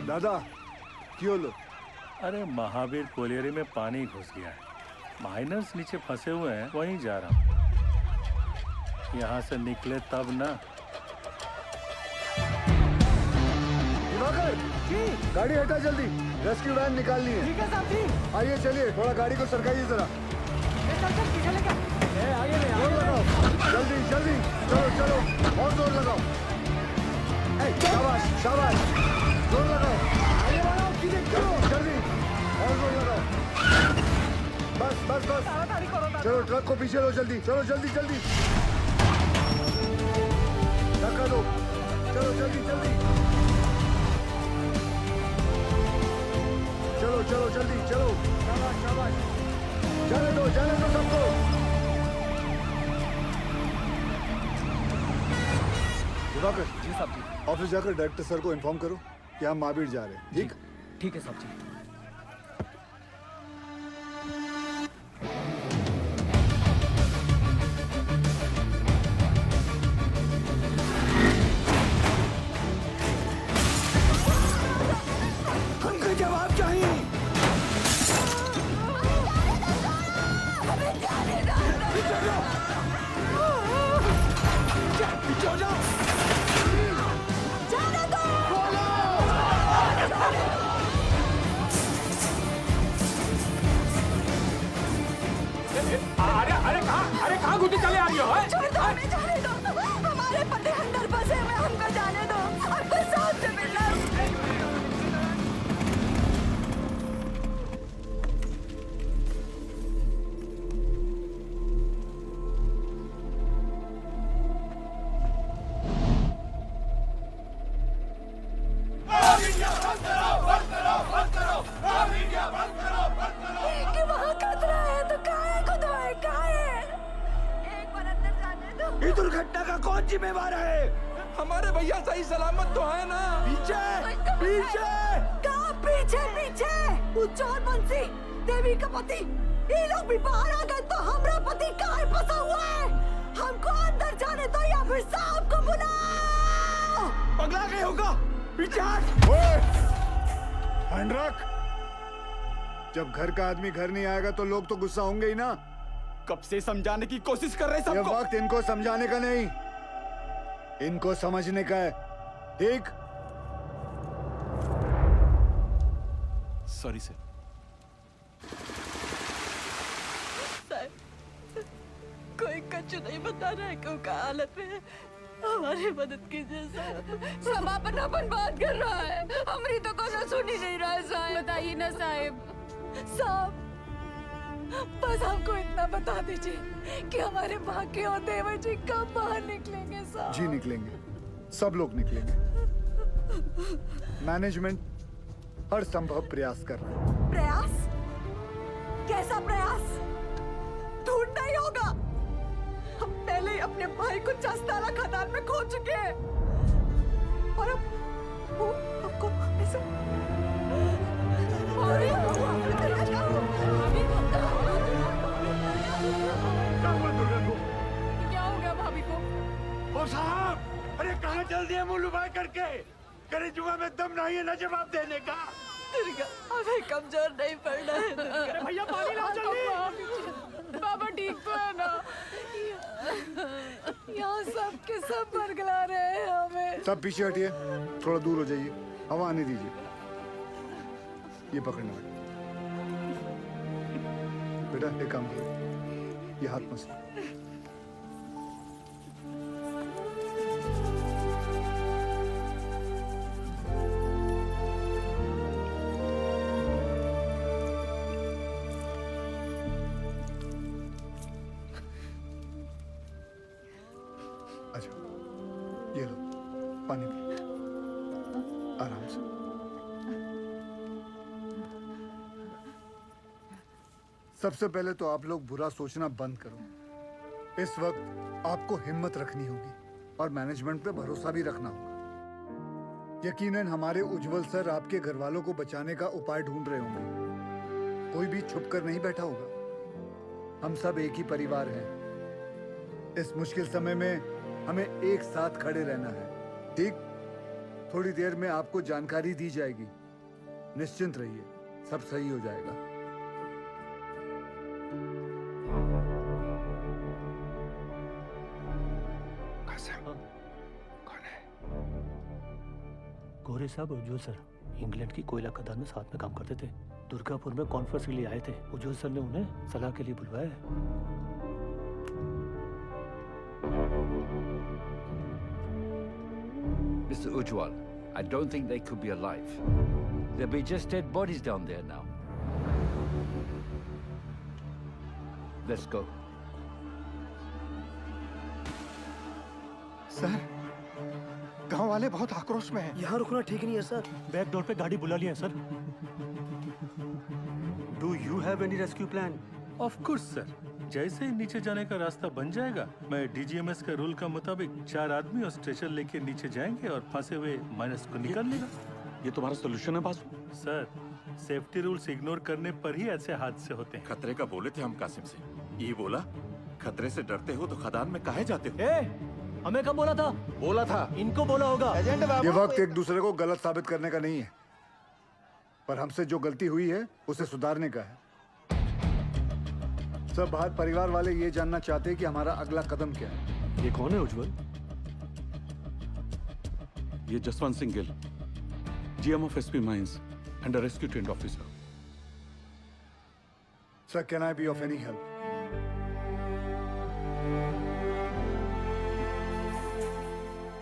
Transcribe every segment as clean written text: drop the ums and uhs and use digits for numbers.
दादा क्यों लो? अरे महावीर कोलियरी में पानी घुस गया है। माइनर्स नीचे फंसे हुए हैं, वहीं जा रहा हूँ। यहाँ से निकले तब ना। दिवाकर जी, गाड़ी हटा जल्दी, रेस्क्यू वैन निकालनी है। ठीक है साहब जी। आइए चलिए, थोड़ा गाड़ी को सरकाइए जरा। चल पीछे लेके आगे जोर लगाओ, जल्दी जल्दी, चलो चलो और जोर लगाओ। शाबाश शाबाश, जोर लगाओ, आगे बढ़ाओ, जल्दी जल्दी और जोर लगाओ। बस बस बस, ताड़ाताड़ी करो ना। चलो ट्रक को पीछे लो जल्दी, चलो जल्दी जल्दी, धक्का दो, चलो जल्दी जल्दी, चलो चलो जल्दी चलो, शाबाश शाबाश, जाने दो सबको। दिवाकर जी साहब जी। ऑफिस जाकर डायरेक्टर सर को इन्फॉर्म करो कि हम महावीर जा रहे हैं। ठीक? ठीक है साहब जी। हमको जवाब चाहिए। पीछे हो जाओ। अरे कहाँ घुटी चले आ रही हो? छोड़ दो, हमें जाने दो। हमारे पति अंदर फंसे हुए, हमको जाने दो। हमको साथ से मिलना। कि वहाँ खतरा है तो काहे को दवाई काहे? एक बार अंदर जाने दो। इस दुर्घटना का कौन जिम्मेवार है? हमारे भैया सही सलामत तो है ना? पीछे पीछे कहाँ पीछे पीछे? वो चोर बंसी देवी का पति, ये लोग भी बाहर आ गए तो हमारा पति काहे फंसा हुआ है? हमको अंदर जाने दो या फिर साहब को बुलाओ। पगला गए होगा। पीछे हट। हैंड रख। जब घर का आदमी घर नहीं आएगा तो लोग तो गुस्सा होंगे ही ना। कब से समझाने की कोशिश कर रहे ये सबको। वक्त इनको समझाने का नहीं, इनको समझने का है। ठीक? Sorry sir. कोई कच्चू नहीं बता रहा है क्यों का हालत में है। हमारी मदद कीजिए साहब। समापन बात कर रहा है, हमारी तो कोई सुन ही नहीं रहा है साहब। बताइए ना साहब। साहब बस हमको इतना बता दीजिए कि हमारे बाकी और देवर जी कब बाहर निकलेंगे साहब। जी निकलेंगे, सब लोग निकलेंगे। मैनेजमेंट हर संभव प्रयास कर रहा है। प्रयास? कैसा प्रयास? ढूंढना ही होगा। हम पहले ही अपने भाई को चस्तारा खदान में खो चुके हैं और अब वो हमको ऐसे क्या हो गया भाभी को? ओ साहब, अरे कहाँ चल दिए मुँह लुभाए करके? करे जुआ में दम नहीं है ना जवाब देने का। दुर्गा हमें कमजोर नहीं पड़ना है। अरे भैया पानी लाओ जल्दी। बाबा ठीक तो है ना? यहाँ सब के सब बरगला रहे हैं हमें। सब पीछे हटिए, थोड़ा दूर हो जाइए, हवा आने दीजिए। ये पकड़ना बेटा, एक काम करो, ये हाथ मसलो। अच्छा, ये लो पानी पी, आराम से। सबसे पहले तो आप लोग बुरा सोचना बंद करो। इस वक्त आपको हिम्मत रखनी होगी और मैनेजमेंट पे भरोसा भी रखना होगा। यकीनन हमारे उज्जवल सर आपके घर वालों को बचाने का उपाय ढूंढ रहे होंगे। कोई भी छुप कर नहीं बैठा होगा। हम सब एक ही परिवार हैं। इस मुश्किल समय में हमें एक साथ खड़े रहना है। ठीक? थोड़ी देर में आपको जानकारी दी जाएगी निश्चिंत रहिए, सब सही हो जाएगा। गोरे साहब उज्जवल सर इंग्लैंड की कोयला खदान में साथ में काम करते थे। दुर्गापुर में कॉन्फ्रेंस के लिए आए थे। उज्जवल सर ने उन्हें सलाह के लिए बुलवाया है। Mr. Ujwal, I don't think they could be alive. There'll be just dead bodies down there now. Let's go. Sir, गांव वाले बहुत आक्रोश में हैं। यहाँ रुकना ठीक नहीं है सर। बैक डोर पे गाड़ी बुला लिया है sir. Do you have any rescue plan? Of course sir, जैसे ही नीचे जाने का रास्ता बन जाएगा, मैं डीजीएमएस के रूल का मुताबिक 4 आदमी और स्ट्रेचर लेके नीचे जाएंगे और फंसे हुए माइनस को निकाल लेगा। ये तुम्हारा सोल्यूशन है Basu? Sir, safety rules ignore करने पर ही ऐसे हादसे होते हैं। खतरे का बोले थे हम कासिम से, ये बोला खतरे से डरते हो तो खदान में काहे जाते हो? हमें कब बोला था? बोला था। इनको बोला होगा। ये वक्त एक दूसरे को गलत साबित करने का नहीं है, पर हमसे जो गलती हुई है उसे सुधारने का है। सब बाहर परिवार वाले ये जानना चाहते हैं कि हमारा अगला कदम क्या है। ये कौन है उज्जवल? ये Jaswant Singh Gill, GM of SP mines and a rescue trained officer. Sir, can I be of any help?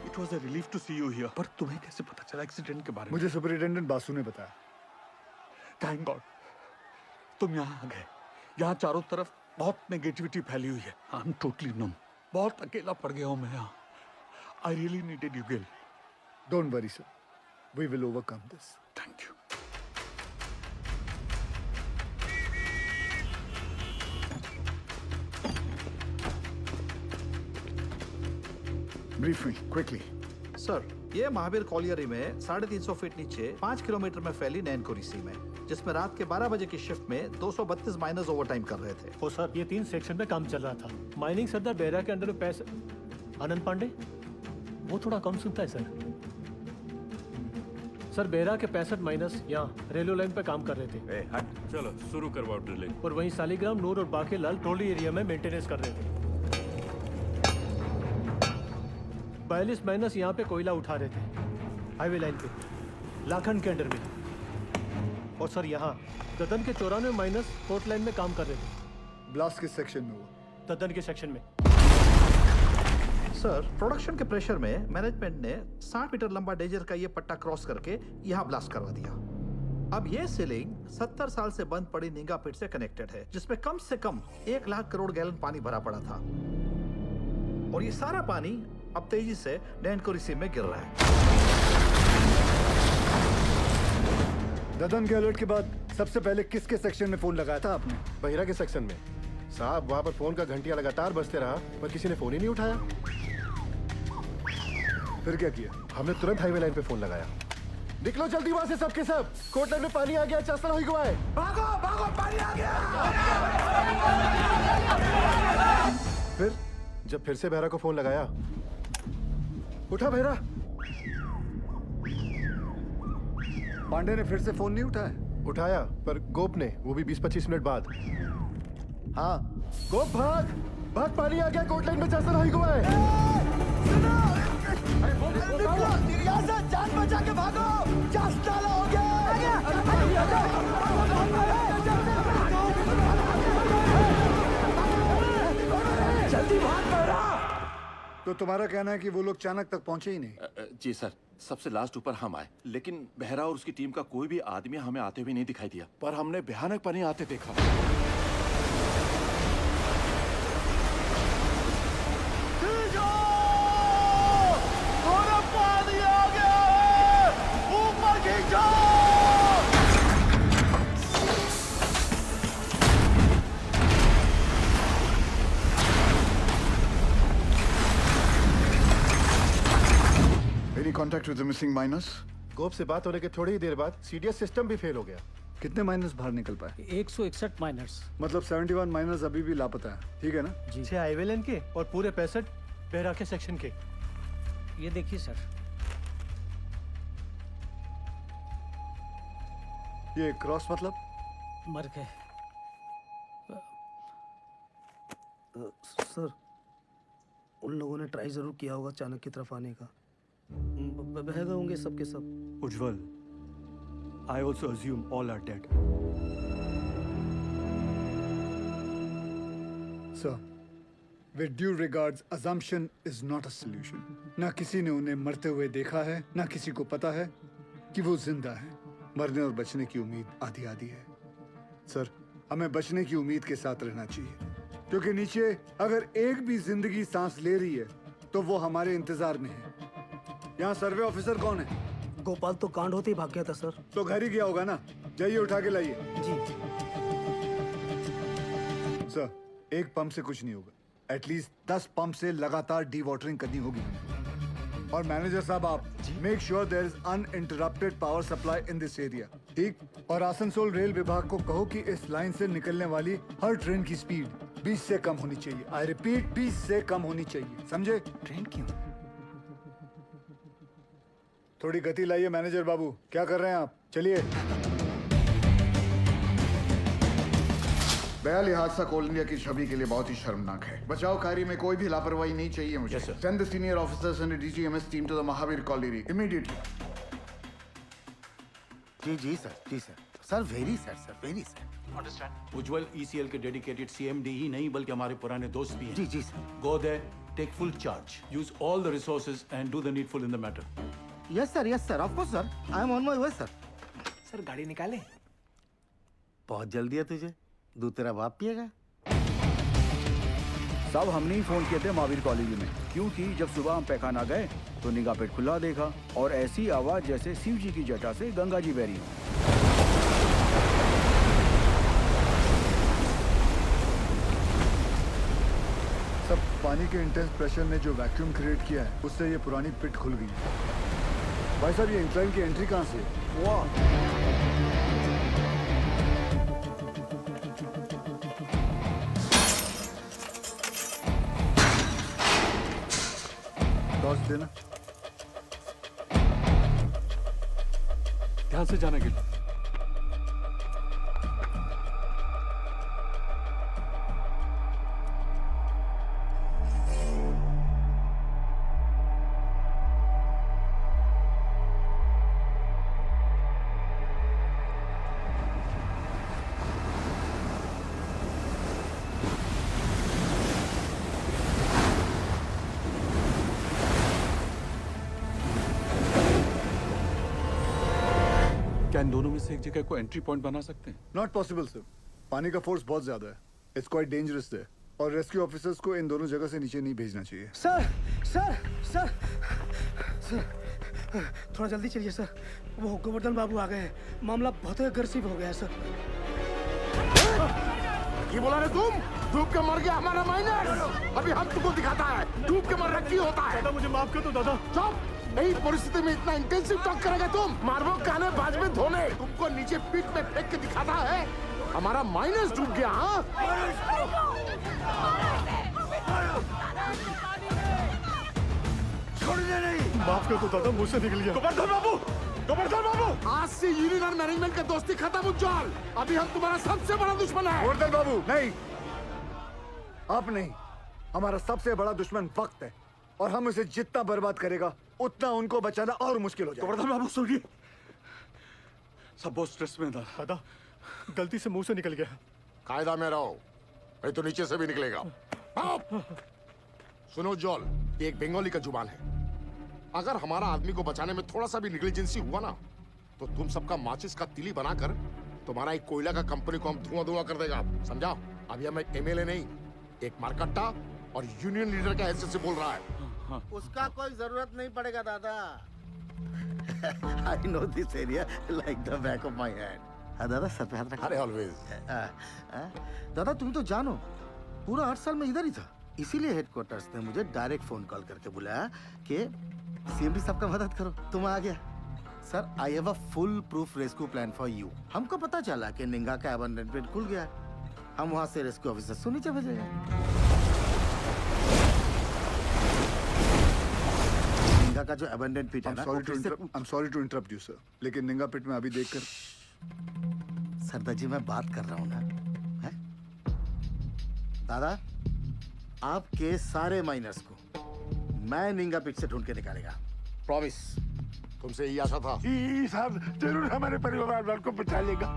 It was a relief to see you here. पर तुम्हें कैसे पता चला एक्सीडेंट के बारे में? मुझे सुपरिटेंडेंट बासु ने बताया। थैंक गॉड तुम यहाँ आ गए। यहाँ चारों तरफ बहुत नेगेटिविटी फैली हुई है। I am totally numb. बहुत अकेला पड़ गया हूँ मैं यहाँ। I really needed you Gill. Don't worry sir, we will overcome this. Thank you. Brief me quickly. Sir, ये महावीर कॉलियरी में 350 फीट नीचे 5 किलोमीटर में फैली नैनकोरी सी में, जिसमें रात के 12 बजे की शिफ्ट में 232 माइनर्स ओवरटाइम कर रहे थे। ओ सर, ये 3 सेक्शन में काम चल रहा था। माइनिंग सरदार बेहरा के अंडर में पैसे आनंद पांडे, वो थोड़ा कम सुनता है सर। सर, बेहरा के 65 माइनस यहाँ रेलवे लाइन पे काम कर रहे थे। चलो शुरू करवाओ ड्रिलिंग। और वहीं सालीग्राम, नूर और बाकी लाल ट्रोली एरिया में मेंटेनेंस कर रहे थे। 42 माइनस यहाँ पे कोयला उठा रहे थे हाईवे लाइन पे, लाखन के अंडर में। और सर, यहाँ ददन के 94 माइनस फोर्थ लाइन में काम कर रहे थे। ब्लास्ट किस सेक्शन में हुआ? ददन के सेक्शन में। सर, प्रोडक्शन के प्रेशर में मैनेजमेंट ने 60 मीटर लंबा डेजर का ये पट्टा क्रॉस करके यहाँ ब्लास्ट करवा दिया। अब ये सीलिंग 70 साल से बंद पड़ी निंगा पिट से कनेक्टेड है, जिसमें कम से कम 1 लाख करोड़ गैलन पानी भरा पड़ा था। और ये सारा पानी अब तेजी से नैनकोरी सी में गिर रहा है। ददन के अलर्ट के बाद सबसे पहले किसके सेक्शन में फोन लगाया था आपने? बहिरा के सेक्शन में साहब। वहां पर फोन का घंटियां लगातार बजते रहा, पर किसी ने फोन ही नहीं उठाया। फिर क्या किया? हमने तुरंत हाईवे लाइन पे फोन लगाया। निकलो जल्दी वहां से सबके सब। कोट लाइन में पानी आ गया, चासल हो गया है। भागो भागो, पानी आ गया। जब फिर से बहरा को फोन लगाया, उठा बहरा। पांडे ने फिर से फोन नहीं उठाया? उठाया, पर गोप ने, वो भी 20-25 मिनट बाद। हाँ गोप, भाग भाग, पानी आ गया, कोट लाइन में चासल हो गया है। जान बचा के भागो, चासल हो गया। जल्दी भाग बहरा। तो तुम्हारा कहना है कि वो लोग चाणक तक पहुंचे ही नहीं? जी सर, सबसे लास्ट ऊपर हम आए, लेकिन बहरा और उसकी टीम का कोई भी आदमी हमें आते हुए नहीं दिखाई दिया। पर हमने भयानक पानी आते देखा। पानी आ गया, ऊपर खींचो। Any contact with the missing miners? गोप से बात होने के थोड़ी ही देर बाद सीडीएस सिस्टम भी फेल हो गया। कितने माइनर्स बाहर निकल पाए? 161 माइनर्स। मतलब 71 माइनर्स अभी भी लापता है, ठीक है ना? जी। 6 हाईवे लाइन के और पूरे 65 बेहरा के सेक्शन के। ये देखिए सर। ये क्रॉस मतलब? मर गए। सर, उन लोगों ने ट्राई जरूर किया होगा चाणक्य की तरफ आने का। बह गए होंगे सबके सब। उज्जवल, I also assume all are dead. Sir, with due regards, assumption is not a solution. ना किसी ने उन्हें मरते हुए देखा है, ना किसी को पता है कि वो जिंदा है। मरने और बचने की उम्मीद आधी आधी है। सर, हमें बचने की उम्मीद के साथ रहना चाहिए, क्योंकि नीचे अगर एक भी जिंदगी सांस ले रही है तो वो हमारे इंतजार में है। यहाँ सर्वे ऑफिसर कौन है? गोपाल तो कांड होते ही भाग गया था सर। तो घर ही गया होगा ना। जाइए उठा के लाइए। जी। सर, एक पंप से कुछ नहीं होगा। एटलीस्ट 10 पंप से लगातार डी वाटरिंग करनी होगी। और मैनेजर साहब, आप make sure there is uninterrupted power supply in this area. ठीक? और आसनसोल रेल विभाग को कहो कि इस लाइन से निकलने वाली हर ट्रेन की स्पीड 20 से कम होनी चाहिए। आई रिपीट, 20 से कम होनी चाहिए। समझे? ट्रेन क्यों? थोड़ी गति लाइए मैनेजर बाबू। क्या कर रहे हैं आप? चलिए। बयाली हादसा कोल इंडिया की छवि के लिए बहुत ही शर्मनाक है। बचाव कार्य में कोई भी लापरवाही नहीं चाहिए मुझे। Send the senior officers and DGMS team to the Mahavir colony immediately. जी सर, जी sir. Sir very sir. Understand. Ujjwal ECL के डेडिकेटेड सीएमडी ही नहीं बल्कि हमारे पुराने दोस्त भी हैं। जी sir. Go there, take full charge, use all the resources and do the needful in the matter. Yes sir, of course sir. I am on my way sir. Sir गाड़ी निकाले। बहुत जल्दी है तुझे। दूध तेरा बाप पिएगा। साहब, हमने ही फोन किए थे महावीर कॉलेज में, क्योंकि जब सुबह हम पैखाना गए तो निगाह पेट खुला देखा और ऐसी आवाज जैसे शिव जी की जटा से गंगा जी बह रही हो। सब पानी के इंटेंस प्रेशर ने जो वैक्यूम क्रिएट किया है, उससे ये पुरानी पिट खुल गई है। भाई साहब, ये इंक्लाइन की एंट्री कहाँ से है? वाह! टॉर्च देना। ध्यान से जाना गिल। क्या इन दोनों में से एक जगह को एंट्री पॉइंट बना सकते हैं? Not possible sir. पानी का फोर्स बहुत ज्यादा है। इट्स क्वाइट डेंजरस है और रेस्क्यू ऑफिसर्स को इन दोनों जगह से नीचे नहीं भेजना चाहिए। सर, थोड़ा जल्दी चलिए सर। वो गोवर्धन बाबू आ गए हैं। मामला बहुत अग्रेसिव हो गया है सर। ये बोला रे तुम? डूब के मर गया हमारा माइनर। अभी हम तुमको दिखाता है डूब के मरना क्यों होता है। दादा मुझे माफ कर दो दादा। चुप! नई परिस्थिति में इतना इंटेंसिव टॉक करेगा तुम? मारबो काने बाज में धोने। तुमको नीचे पीठ में फेंक के दिखाता है हमारा माइनस डूब गया। हाँ, छोड़ने नहीं। माफ कर दो दादा, मुझ से निकल गया। गोवर्धन बाबू, आज से यूनियन और मैनेजमेंट का दोस्ती खत्म उज्जवल। अभी हम तुम्हारा सबसे बड़ा दुश्मन है। गोवर्धन बाबू, नहीं, आप नहीं। हमारा सबसे बड़ा दुश्मन वक्त है और हम उसे जितना बर्बाद करेगा उतना उनको बचाना और मुश्किल हो जाएगा। गोवर्धन बाबू सुनिए, सब बहुत स्ट्रेस में था। दादा गलती से मुंह से निकल गया। कायदा में रहो, नहीं तो नीचे से भी निकलेगा। सुनो जॉल, ये एक बंगाली का जुबान है। अगर हमारा आदमी को बचाने में थोड़ा सा भी नेग्लिजेंसी हुआ ना, तो तुम सबका माचिस का तिली बनाकर तुम्हारा एक कोयला का कंपनी को हम धुआं कर देगा। समझा? अभी हम एक एमएलए नहीं, एक मारकट्टा और यूनियन लीडर के हैसियत से बोल रहा है। उसका कोई जरूरत नहीं पड़ेगा दादा। I know this area like the back of my hand. हाँ दादा, सर पे हाथ रख। अरे ऑलवेज। दादा तुम तो जानो, पूरा 8 साल में इधर ही था। इसीलिए हेडक्वार्टर्स ने मुझे डायरेक्ट फोन कॉल करके बुलाया कि सीएमडी साहब का मदद करो। तुम आ गया। Sir, I have a full proof rescue plan for you. हमको पता चला कि निंगा का अबंडनमेंट खुल गया। हम वहाँ से रेस्क्यू ऑफिसर को नीचे भेजेंगे। निंगा का जो अबंडन पिट है ना, I'm sorry to interrupt you, sir. लेकिन निंगा पिट में अभी देखकर सरदार जी मैं बात कर रहा हूं ना, है? दादा आपके सारे माइनर्स को मैं निंगा पिट से ढूंढ के निकालेगा, प्रॉमिस। तुमसे यही आशा था। साहब जरूर हमारे परिवार वालों को बचा लेगा।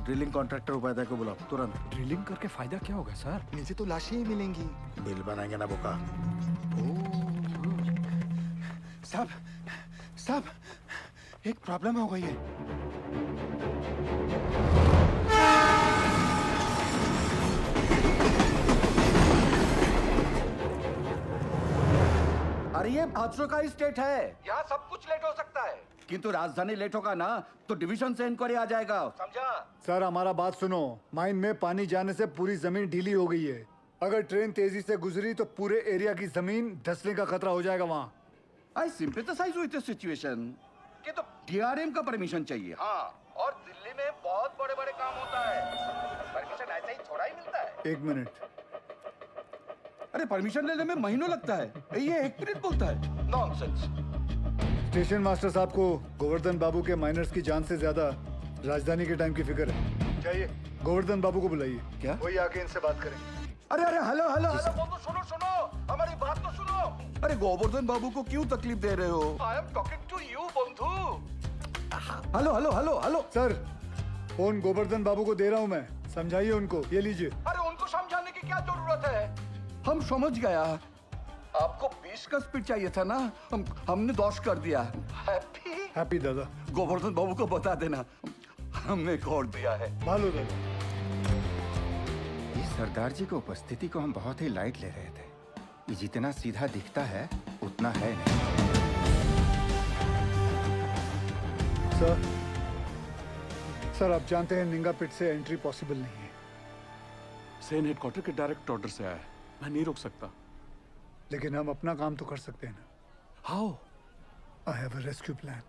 ड्रिलिंग कॉन्ट्रैक्टर उपाध्याय को बुलाओ तुरंत। ड्रिलिंग करके फायदा क्या होगा सर? नीचे तो लाशें ही मिलेंगी। बिल बनाएंगे ना बोका। साहब एक प्रॉब्लम हो गई है। अरे ये हादसों का स्टेट है, यहाँ सब कुछ लेट हो सकता है। किंतु राजधानी लेट होगा ना तो डिवीजन से इंक्वायरी आ जाएगा, समझा? सर हमारा बात सुनो, माइन में पानी जाने से पूरी जमीन ढीली हो गई है। अगर ट्रेन तेजी से गुजरी तो पूरे एरिया की जमीन धंसने का खतरा हो जाएगा वहाँ। आई सिंपैथाइज विद द सिचुएशन कि तो डीआरएम का परमिशन चाहिए। हाँ, और दिल्ली में बहुत बड़े बड़े काम होता है, परमिशन ऐसे ही थोड़ा ही मिलता है। 1 मिनट। अरे परमिशन लेने में महीनों लगता है, ये 1 मिनट बोलता है, नॉनसेंस। स्टेशन मास्टर साहब को गोवर्धन बाबू के माइनर्स की जान से ज्यादा राजधानी के टाइम की फिक्र है। चाहिए गोवर्धन बाबू को बुलाइए। क्या? वही आके इनसे बात करें। अरे हेलो बोलो, सुनो हमारी बात तो सुनो। अरे गोवर्धन बाबू को क्यों तकलीफ दे रहे हो? I am talking to you Bandhu. Hello sir phone Govardhan बाबू को दे रहा हूँ मैं, समझाइए उनको। ये लीजिए। अरे उनको समझाने की क्या जरूरत है, हम समझ गया। आपको 20 का स्पीड चाहिए था ना, हमने 10 कर दिया। हैप्पी दादा। गोवर्धन बाबू को बता देना हमने खोल दिया है। भालो दादा। इस सरदार जी की उपस्थिति को हम बहुत ही लाइट ले रहे थे। ये जितना सीधा दिखता है उतना है नहीं। सर आप जानते हैं निंगा पिट से एंट्री पॉसिबल नहीं है। सेन हेडक्वार्टर के डायरेक्ट ऑर्डर से आया है, मैं नहीं रोक सकता। लेकिन हम अपना काम तो कर सकते हैं ना। How? I have a rescue plan.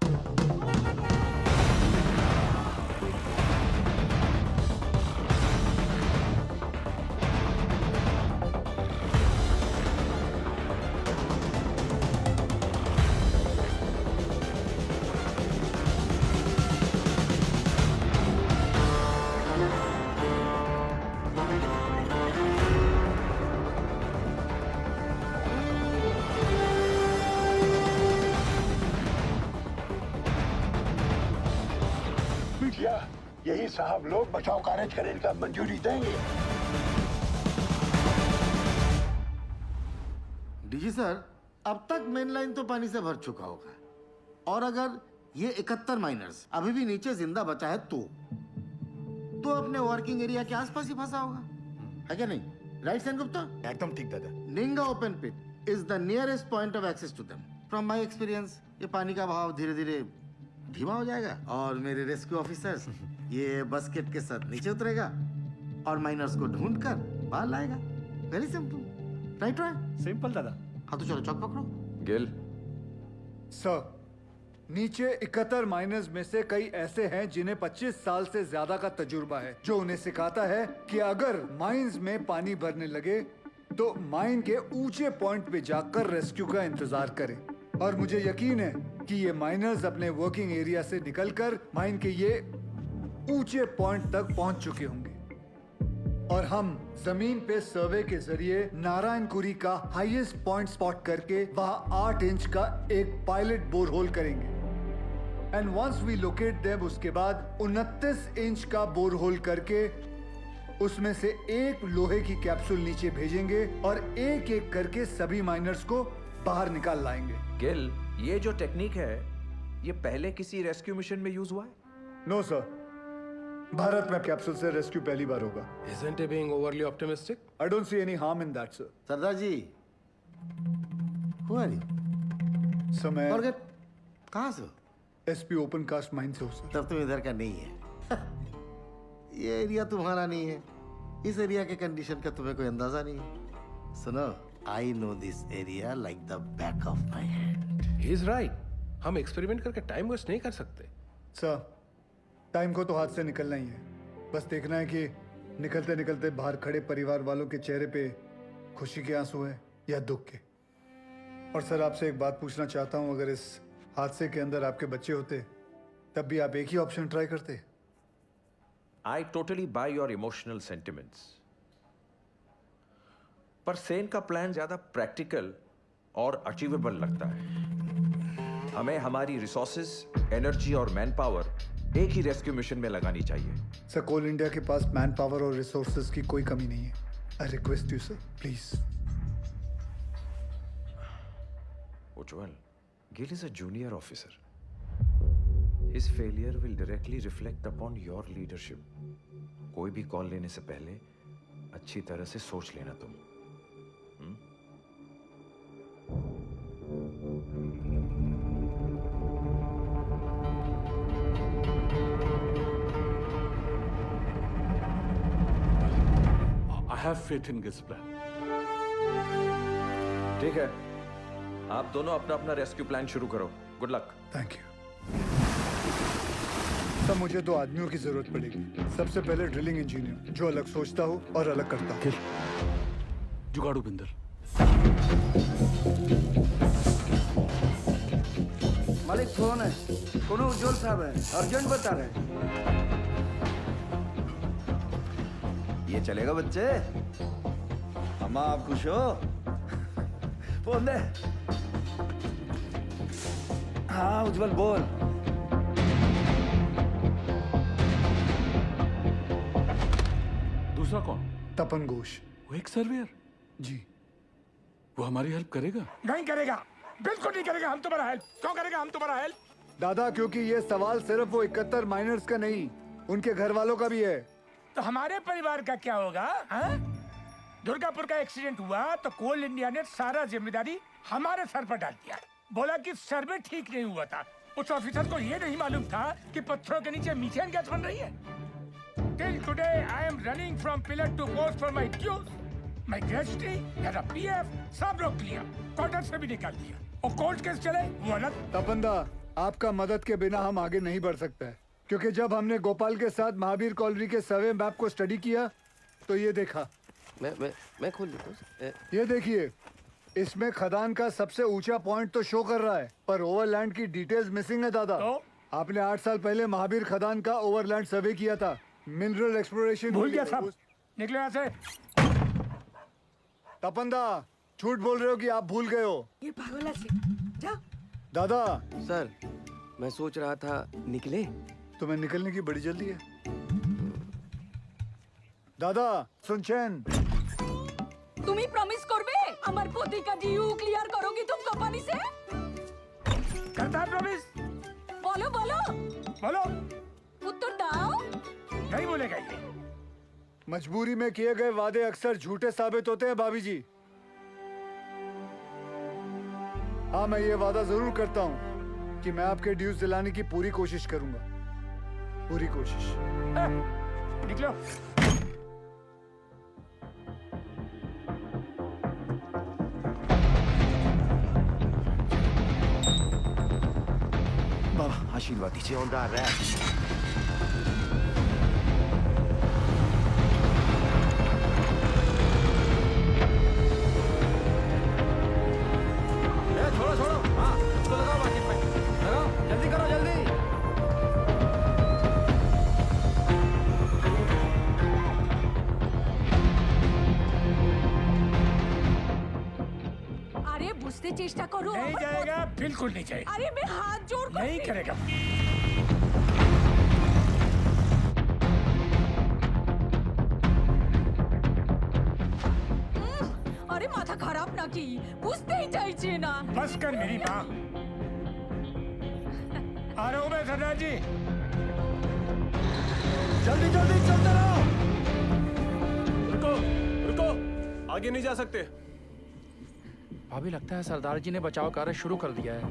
यही साहब लोग बचाव कार्य करने का मंजूरी देंगे। डीजी सर अब तक मेन लाइन तो पानी से भर चुका होगा, और अगर ये 71 माइनर्स अभी भी नीचे जिंदा बचा है तो अपने वर्किंग एरिया के आसपास ही फंसा होगा, है क्या नहीं? राइट सेन गुप्ता? एकदम ठीक दादा। Ninga open pit is the nearest point of access to them. From my experience ये पानी का बहाव धीरे धीरे धीमा हो जाएगा और मेरे रेस्क्यू ऑफिसर्स ये बस्केट के साथ नीचे उतरेगा और माइनर्स को ढूंढकर बाहर लाएगा। Very simple, right? सिंपल दादा। हाँ तो चलो चौक पकड़ो। गिल सर नीचे 71 माइनर्स में से कई ऐसे हैं जिन्हें 25 साल से ज्यादा का तजुर्बा है, जो उन्हें सिखाता है कि अगर माइंस में पानी भरने लगे तो माइन के ऊंचे पॉइंट पे जाकर रेस्क्यू का इंतजार करें। और मुझे यकीन है कि ये माइनर्स अपने वर्किंग एरिया से निकलकर माइन के ये ऊंचे पॉइंट तक पहुंच चुके होंगे और हम जमीन पे सर्वे के जरिए नारायणकुरी का हाईएस्ट पॉइंट स्पॉट करके वहां 8 इंच का एक पायलट बोरहोल करेंगे। And once we locate them, उसके बाद 29 इंच का बोरहोल करके उसमें से एक लोहे की कैप्सूल नीचे भेजेंगे और एक एक करके सभी माइनर्स को बाहर निकाल लाएंगे। गिल, ये जो टेक्निक है ये पहले किसी रेस्क्यू मिशन में यूज हुआ है? नो सर, भारत में कैप्सूल से रेस्क्यू पहली बार होगा। Isn't he being overly optimistic? I don't see any harm in that, sir. सरदार जी, who are you? सर मैं Forget, कहाँ से हो? एसपी ओपन कास्ट माइन से हूँ सर। तब तुम इधर का नहीं है। ये एरिया तुम्हारा नहीं है, इस एरिया के कंडीशन का तुम्हें कोई अंदाजा नहीं है। सुनो, I know this area like the back of my hand. He is right. हम एक्सपेरिमेंट करके टाइम वेस्ट नहीं कर सकते। सर टाइम को तो हाथ से निकलना ही है, बस देखना है कि निकलते निकलते बाहर खड़े परिवार वालों के चेहरे पे खुशी के आंसू है या दुख के। और सर आपसे एक बात पूछना चाहता हूँ, अगर इस हादसे के अंदर आपके बच्चे होते तब भी आप एक ही ऑप्शन ट्राई करते। I totally buy your emotional sentiments. पर सेन का प्लान ज्यादा प्रैक्टिकल और अचीवेबल लगता है। हमें हमारी रिसोर्सेज, एनर्जी और मैन पावर एक ही रेस्क्यू मिशन में लगानी चाहिए। सर, कोल इंडिया के पास मैन पावर और रिसोर्सेज की कोई कमी नहीं है। I request you sir, please. Ujjwal, Gill is a junior officer. His failure will directly reflect upon your leadership. कोई भी कॉल लेने से पहले अच्छी तरह से सोच लेना तुम। I have faith in Gil's plan. ठीक है, आप दोनों अपना अपना रेस्क्यू प्लान शुरू करो। Good luck. Thank you. सब मुझे 2 आदमियों की जरूरत पड़ेगी। सबसे पहले ड्रिलिंग इंजीनियर, जो अलग सोचता हो और अलग करता हो। जुगाड़ू बिंदर। मालिक फोन है, कोनो उज्जवल साहब है, अर्जेंट बता रहे हैं। ये चलेगा बच्चे? अम्मा आप खुश हो? फोन दे। हाँ उज्जवल बोल। दूसरा कौन? तपन घोष। वो एक सर्वेयर। जी। वो हमारी हेल्प करेगा? नहीं करेगा, बिल्कुल नहीं करेगा। हम तुम्हारा हेल्प क्यों करेगा? हम तुम्हारा हेल्प दादा, क्योंकि ये सवाल सिर्फ वो 71 माइनर्स का नहीं, उनके घर वालों का भी है। तो हमारे परिवार का क्या होगा? दुर्गापुर का एक्सीडेंट हुआ तो कोल इंडिया ने सारा जिम्मेदारी हमारे सर पर डाल दिया। बोला कि सर्वे ठीक नहीं हुआ था। उस ऑफिसर को ये नहीं मालूम था कि पत्थरों के नीचे मीथेन गैस बन रही है। Till today I am running from pillar to post for my dues. My gratuity, मेरा PF सब रोक लिया, क्वार्टर से भी निकाल दिया। और कोर्ट केस चले वो अलग। तपंदा, आपका मदद के बिना हम आगे नहीं बढ़ सकते हैं, क्योंकि जब हमने गोपाल के साथ महावीर कॉलोनी के सर्वे मैप को स्टडी किया तो ये देखा। मैं खोल देता हूँ। ये देखिए, इसमें खदान का सबसे ऊंचा पॉइंट तो शो कर रहा है, पर ओवरलैंड की डिटेल्स मिसिंग है दादा। तो? आपने 8 साल पहले महावीर खदान का ओवरलैंड सर्वे किया था। मिनरल एक्सप्लोरेशन भूल गया सब। निकलो यहाँ से। तपंदा, झूठ बोल रहे हो कि आप भूल गए हो? ये पागल से जा। दादा सर, मैं सोच रहा था निकले। तुम्हें निकलने की बड़ी जल्दी है दादा। सुनचैन, তুমি প্রমিস করবে আমার প্রতিকা ডিউ ক্লিয়ার করো কি तुम कंपनी से? करता प्रॉमिस। बोलो बोलो बोलो। उत्तर दाओ। नहीं बोलेगा ये। मजबूरी में किए गए वादे अक्सर झूठे साबित होते हैं भाभी जी। हाँ, मैं ये वादा जरूर करता हूँ कि मैं आपके ड्यूज दिलाने की पूरी कोशिश करूंगा। पूरी कोशिश। निकलो। बाबा आशीर्वाद दीजिए। छोड़ो छोड़ो, हाँ इसको लगाओ बाकी पे। लगाओ, जल्दी करो जल्दी। अरे बुझते चेष्टा करो। नहीं जाएगा, बिल्कुल नहीं जाएगा। अरे मैं हाथ जोड़ कर नहीं करेगा। अरे माथा खराब ना की, बुझते ही चाहिए ना। बस कर मेरी माँ। आ रहा हूँ मैं सरदार जी। जल्दी जल्दी चलते रहो। रुको रुको, आगे नहीं जा सकते। अभी लगता है सरदार जी ने बचाव कार्य शुरू कर दिया है।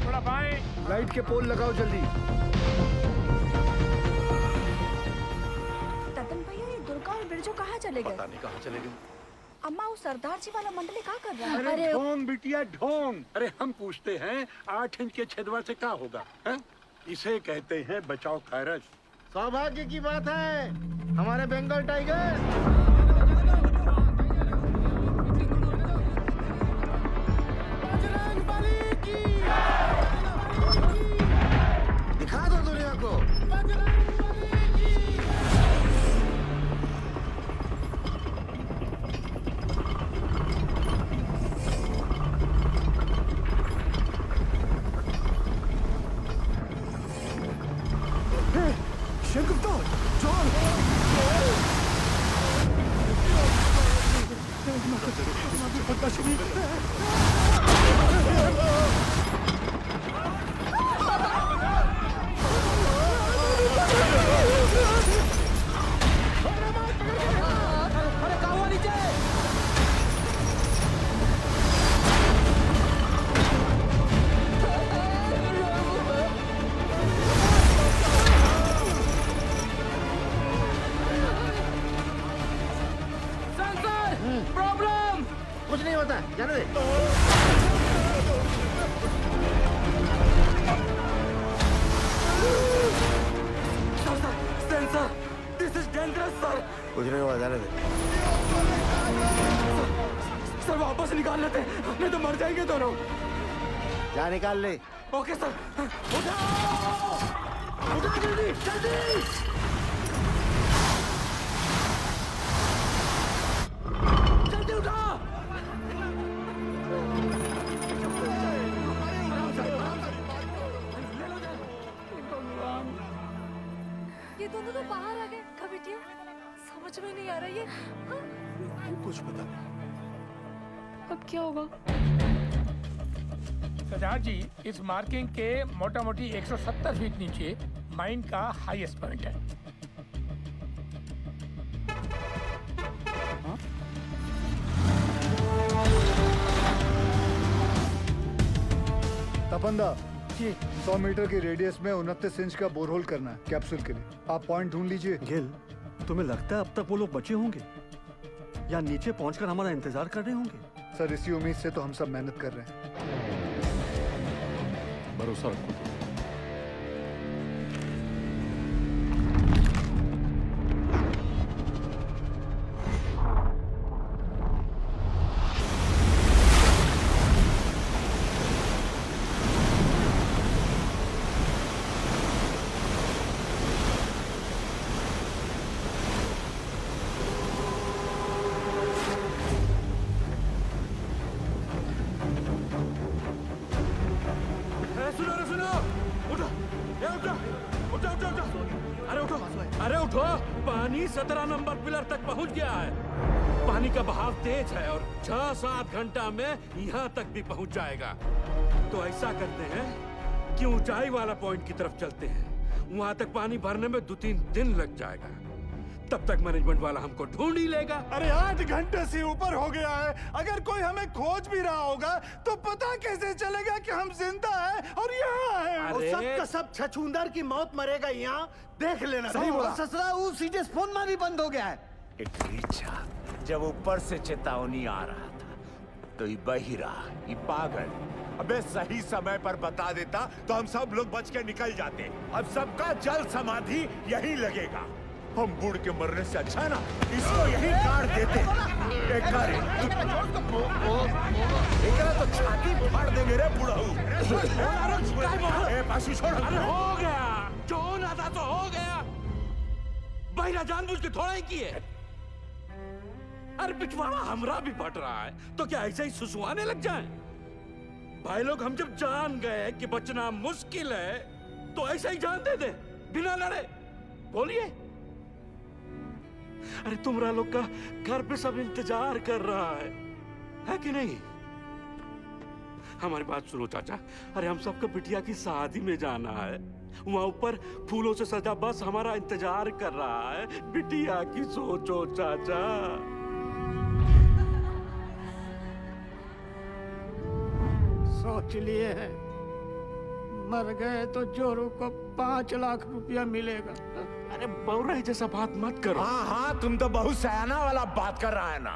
थोड़ा बाएं। लाइट के पोल लगाओ जल्दी। ततन भैया, ये दुर्गा और बिरजू कहाँ चले गए? पता नहीं कहाँ चले गए। अम्मा, वो सरदार जी वाला मंडली क्या कर रहा है? अरे ढोंग बिटिया ढोंग। अरे हम पूछते हैं 8 इंच के छेदवा से क्या होगा? है? इसे कहते हैं बचाव कार्य। सौभाग्य की बात है, हमारे बंगाल टाइगर। Shankar, John! अरे कहाँ हुआ नीचे? प्रॉब्लम कुछ नहीं होता, जाने दे। Sensor, this is dangerous, sir. कुछ नहीं हुआ, जाने दे। सर वापस निकाल लेते, नहीं तो मर जाएंगे दोनों। जा निकाल ले। Okay sir. उठाओ! उठाओ जल्दी, जल्दी! जल्दी उठाओ! ये दोनों तो बाहर आ गए। कब बिटिया? समझ में नहीं आ रहा ये। कुछ पता नहीं। अब क्या होगा? सरदार जी, इस मार्किंग के मोटा मोटी 170 फीट नीचे माइन का हाईएस्ट पॉइंट है। तपंदा जी 100 मीटर की रेडियस में 29 इंच का बोरहोल करना है कैप्सूल के लिए। आप पॉइंट ढूंढ लीजिए। गिल, तुम्हें लगता है अब तक वो लोग बचे होंगे या नीचे पहुंचकर हमारा इंतजार कर रहे होंगे? सर इसी उम्मीद से तो हम सब मेहनत कर रहे हैं। भरोसा रखो। अरे उठो, पानी 17 नंबर पिलर तक पहुंच गया है। पानी का बहाव तेज है और 6-7 घंटा में यहाँ तक भी पहुंच जाएगा। तो ऐसा करते हैं कि ऊंचाई वाला पॉइंट की तरफ चलते हैं। वहां तक पानी भरने में 2-3 दिन लग जाएगा। तब तक मैनेजमेंट वाला हमको ढूंढ ही लेगा। अरे 8 घंटे से ऊपर हो गया है। अगर कोई हमें खोज भी रहा होगा तो पता कैसे चलेगा कि हम जिंदा हैं और यहाँ हैं? और सब का सब छछूंदर की मौत मरेगा यहाँ, देख लेना। सही बोला। ससुरा वो सीधे फोन में भी बंद हो गया है। अच्छा, जब ऊपर से चेतावनी आ रहा था तो ये बहिरा, ये पागल अबे सही समय पर बता देता तो हम सब लोग बच के निकल जाते। अब सबका जल समाधि यहीं लगेगा। हम बूढ़ के मरने से अच्छा ना इसको यहीं काट देते। एकरा तो छाती फाड़ देंगे रे बुढ़ाऊ। पासी छोड़। अरे हो गया, जो होना था तो हो गया। बहिरा जानबूझ के थोड़ा ही किए। अरे पिछवाड़ा हमरा भी फट रहा है तो क्या ऐसे ही सुसुआने लग जाएं? भाई लोग, हम जब जान गए कि बचना मुश्किल है तो ऐसे ही जान दे दे बिना लड़े। बोलिए। अरे तुमरा लोग का घर पे सब इंतजार कर रहा है कि नहीं? हमारी बात सुनो चाचा। अरे हम सबको बिटिया की शादी में जाना है। वहां ऊपर फूलों से सजा बस हमारा इंतजार कर रहा है। बिटिया की सोचो चाचा। सोच लिए हैं, मर गए तो जोरू को 5 लाख रुपया मिलेगा। अरे बौराई जैसा बात मत करो। हाँ हाँ, तुम तो बहुत सयाना वाला बात कर रहा है ना।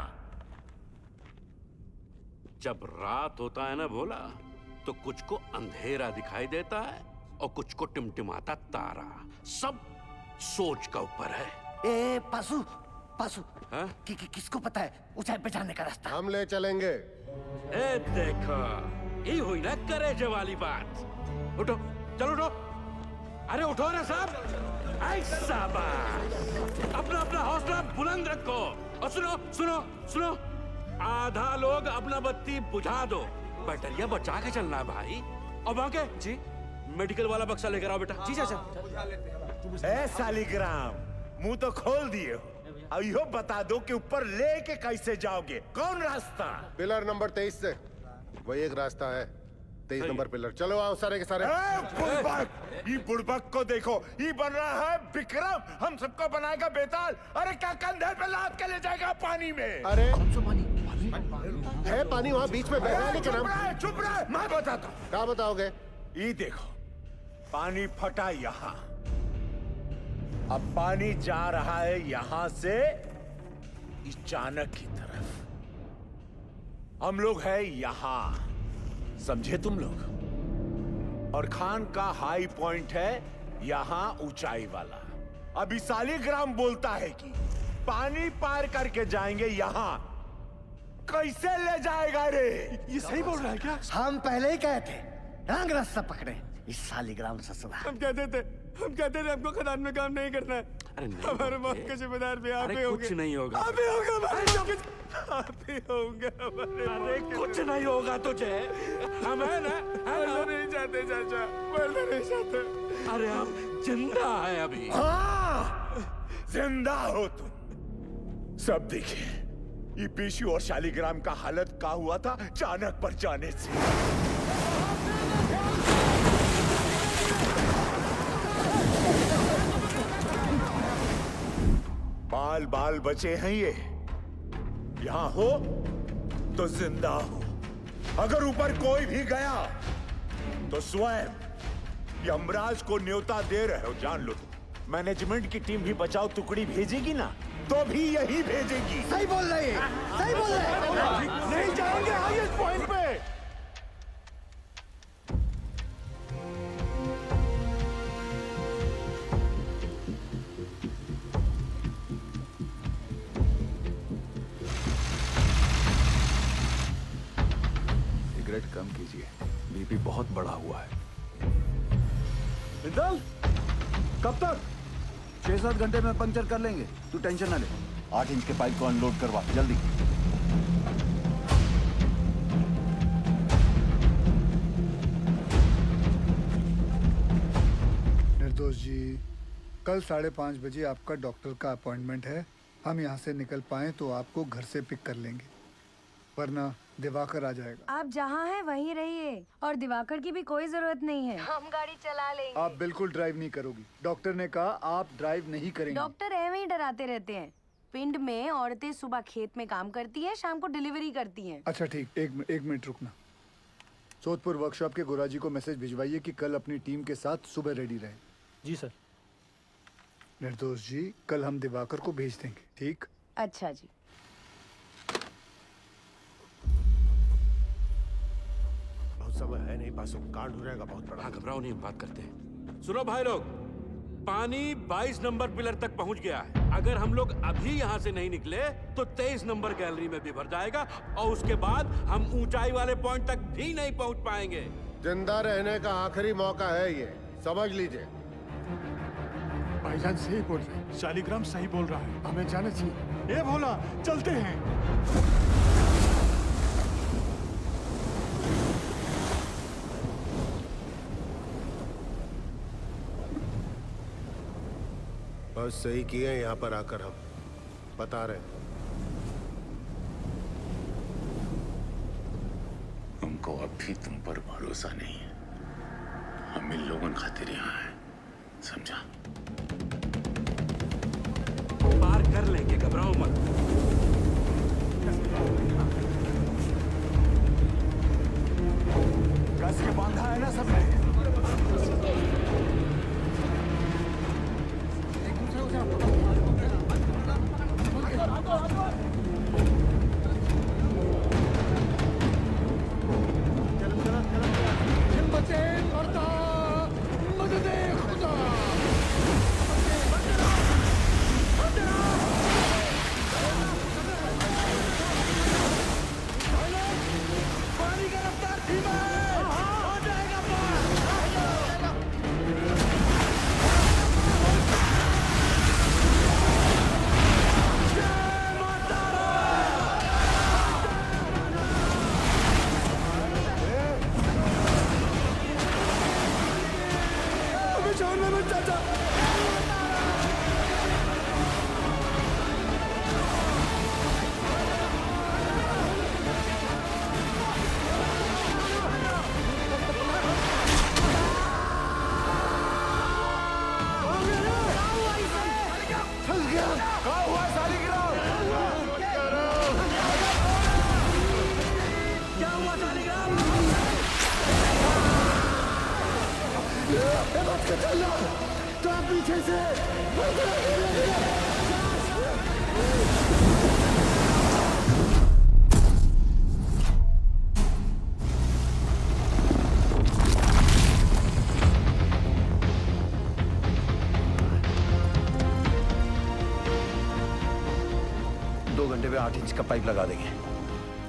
जब रात होता है ना भोला, तो कुछ को अंधेरा दिखाई देता है और कुछ को टिमटिमाता तारा। सब सोच का ऊपर है। ए पासू, पासू हाँ? किसको पता है ऊंचाई पे जाने का रास्ता? हम ले चलेंगे। ए देखो, ये हुई ना करेजे वाली बात। उठो, चलो उठो। अरे उठो ना साहब। ऐसा बात। अपना अपना हौसला बुलंद रखो। और सुनो सुनो सुनो, आधा लोग अपना बत्ती बुझा दो। बैटरिया बचा के चलना है भाई। और बाकी जी, मेडिकल वाला बक्सा लेकर आओ बेटा। जी चाचा। ए सालिग्राम, मुंह तो खोल दिए हो। अब यो बता दो कि ऊपर लेके कैसे जाओगे, कौन रास्ता? पिलर नंबर 23 से वही एक रास्ता है, 23 नंबर पिलर। चलो आओ सारे के सारे। बुड़बक, ये बुड़बक को देखो, ये बन रहा है विक्रम, हम सबको बनाएगा बेताल। अरे क्या कंधे पे लाद के ले जाएगा पानी में? अरे है पानी वहाँ बीच में बह रहा है, लेकिन हम चुप रहे, मैं बताता हूँ। क्या बताओगे? ये देखो, पानी फटा यहाँ, अब पानी जा रहा है यहाँ से इस चाणक की तरफ। हम लोग हैं यहाँ, समझे तुम लोग? और खान का हाई पॉइंट है यहाँ ऊंचाई वाला। अभी सालिग्राम बोलता है कि पानी पार करके जाएंगे यहाँ, कैसे ले जाएगा रे? ये सही बोल रहा है क्या? हम पहले ही कहे थे रंग रास्ता पकड़े इस सालिग्राम ससुरा। हम कहते थे हमको खदान में काम नहीं करना है। अरे हमारे मौत के जिम्मेदार भी आप ही होंगे। कुछ नहीं होगा, आप ही होगा, आप ही होंगे। अरे कुछ नहीं होगा तुझे, हम है ना, मरना नहीं चाहते चाचा, मरना नहीं चाहते। अरे हम जिंदा है अभी। हाँ, जिंदा हो तुम। सब देखिए, ये पेशू और शालिग्राम का हालत क्या हुआ था चाणक पर जाने से। बाल बाल बचे हैं ये, यहां हो तो जिंदा हो। अगर ऊपर कोई भी गया तो स्वयं यमराज को न्योता दे रहे हो, जान लो। मैनेजमेंट की टीम भी बचाओ टुकड़ी भेजेगी ना, तो भी यही भेजेगी। सही बोल रहे हैं, सही बोल रहे हैं। नहीं जाएंगे हाईएस्ट पॉइंट पे। सिगरेट कम कीजिए, बीपी बहुत बढ़ा हुआ है। बिंदल, कब तक? 6-7 घंटे में पंक्चर कर लेंगे, तू टेंशन ना ले। 8 इंच के पाइप को अनलोड करवा जल्दी। निर्दोष जी, कल 5:30 बजे आपका डॉक्टर का अपॉइंटमेंट है। हम यहाँ से निकल पाए तो आपको घर से पिक कर लेंगे, वरना दिवाकर आ जाएगा। आप जहाँ हैं वहीं रहिए, और दिवाकर की भी कोई जरूरत नहीं है, हम गाड़ी चला लेंगे। आप बिल्कुल ड्राइव नहीं करोगी, डॉक्टर ने कहा आप ड्राइव नहीं करेंगे। डॉक्टर ऐਵੇਂ ही डराते रहते हैं। पिंड में औरतें सुबह खेत में काम करती हैं, शाम को डिलीवरी करती हैं। अच्छा ठीक, एक मिनट रुकना। सोदपुर वर्कशॉप के गोराजी को मैसेज भिजवाइए कि कल अपनी टीम के साथ सुबह रेडी रहे। जी सर। निर्दोष जी, कल हम दिवाकर को भेज देंगे, ठीक? अच्छा जी। बहुत समय है नहीं, पासों कांड हो जाएगा बहुत बड़ा। घबराओ नहीं, हम बात करते हैं। सुनो भाई लोग, पानी 22 नंबर पिलर तक पहुंच गया है। अगर हम लोग अभी यहाँ से नहीं निकले तो 23 नंबर गैलरी में भी भर जाएगा, और उसके बाद हम ऊंचाई वाले पॉइंट तक भी नहीं पहुंच पाएंगे। जिंदा रहने का आखिरी मौका है ये, समझ लीजिए। भाईजान सही बोल रहे हैं, शालिग्राम सही बोल रहा है, हमें जाना चाहिए। ये भोला, चलते हैं। बस सही किए यहाँ पर आकर, हम बता रहे। हमको अब भी तुम पर भरोसा नहीं है। हम इन लोगों खातिर यहाँ हैं, समझा? पार कर लेंगे, घबराओ मत। कस के बांधा है ना सबने? तो आप पीछे से में 8 इंच का पाइप लगा देंगे।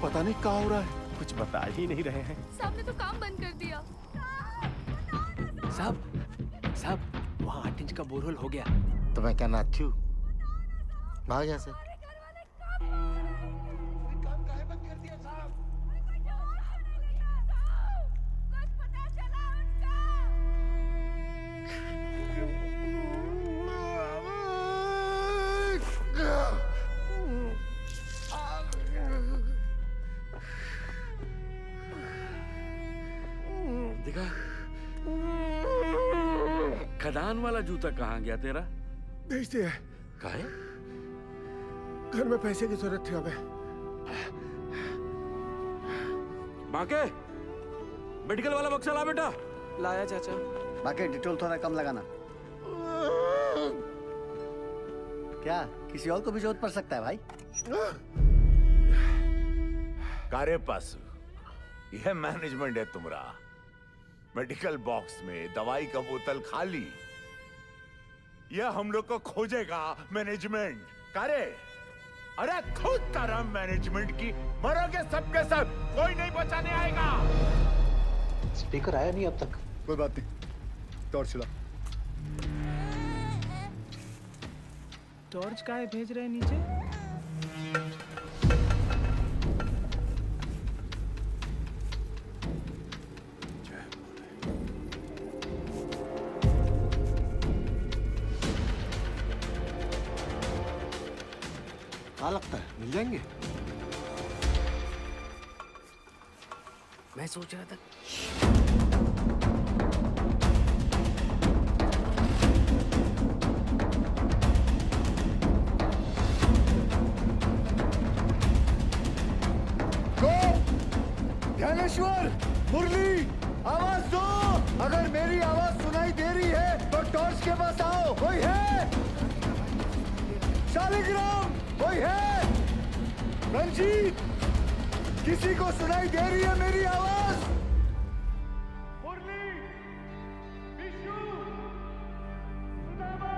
पता नहीं क्या हो रहा है, कुछ बता ही नहीं रहे हैं। साहब ने तो काम बंद कर दिया। साहब वहाँ 8 इंच का बोरहोल हो गया। तो मैं क्या नाथ थी? भाग यहाँ से। देखा खदान वाला जूता कहाँ गया तेरा? भेज दिया। काहे? घर में पैसे की जरूरत थी हमें। बाके मेडिकल वाला बक्सा ला बेटा। लाया चाचा। बाकी डिटेल थोड़ा कम लगाना। क्या किसी और को भी जरूरत पड़ सकता है भाई? कारे पास यह मैनेजमेंट है तुम्हारा। मेडिकल बॉक्स में दवाई का बोतल खाली। यह हम लोग को खोजेगा मैनेजमेंट। कारे अरे खुद तरह मैनेजमेंट की मरोगे सबके सब, कोई नहीं बचाने आएगा। स्पीकर आया नहीं अब तक। कोई बात नहीं, टॉर्च चला। टॉर्च काहे भेज रहे हैं नीचे? क्या लगता है मिल जाएंगे? मैं सोच रहा था ध्यानेश्वर, मुरली, आवाज दो। अगर मेरी आवाज सुनाई दे रही है तो टॉर्च के पास आओ। कोई है? शालिग्राम, कोई है? रंजीत, किसी को सुनाई दे रही है मेरी आवाज? मुरली, विष्णु, सुदामा,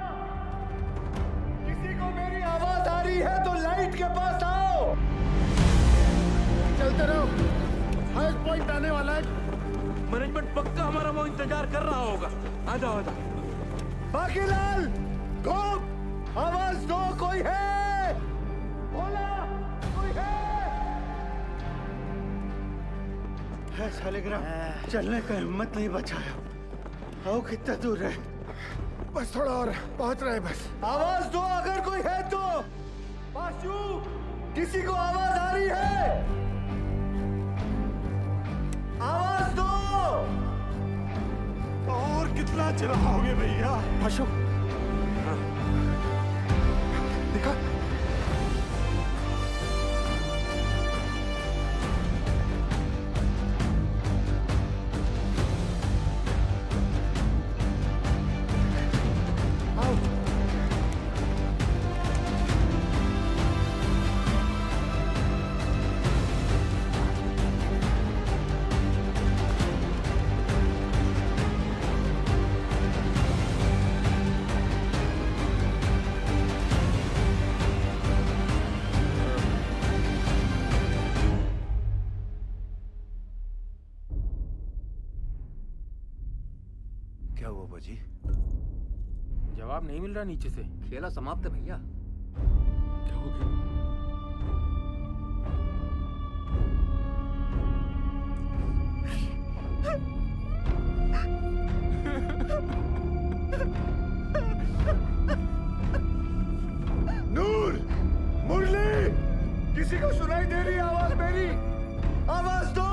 किसी को मेरी आवाज आ रही है तो लाइट के पास आओ। चलते रहो, हाईएस्ट पॉइंट आने वाला है। मैनेजमेंट पक्का हमारा वो इंतजार कर रहा होगा। आ जाओ आ जाओ। बाकीलाल, गोप, आवाज दो। कोई है? बोला, कोई है? शालिग्राम, चलने का हिम्मत नहीं बचाया। आओ, कितना दूर है? बस थोड़ा और, पहुंच रहे बस। आवाज दो अगर कोई है तो। पाशु, किसी को आवाज आ रही है? आवाज दो। और कितना चलाओगे भैया? पाशु, देखा? क्या हुआ बाजी? जवाब नहीं मिल रहा नीचे से। खेला समाप्त है भैया। क्या हो गया? नूर, मुरली, किसी को सुनाई दे रही आवाज मेरी? आवाज दो।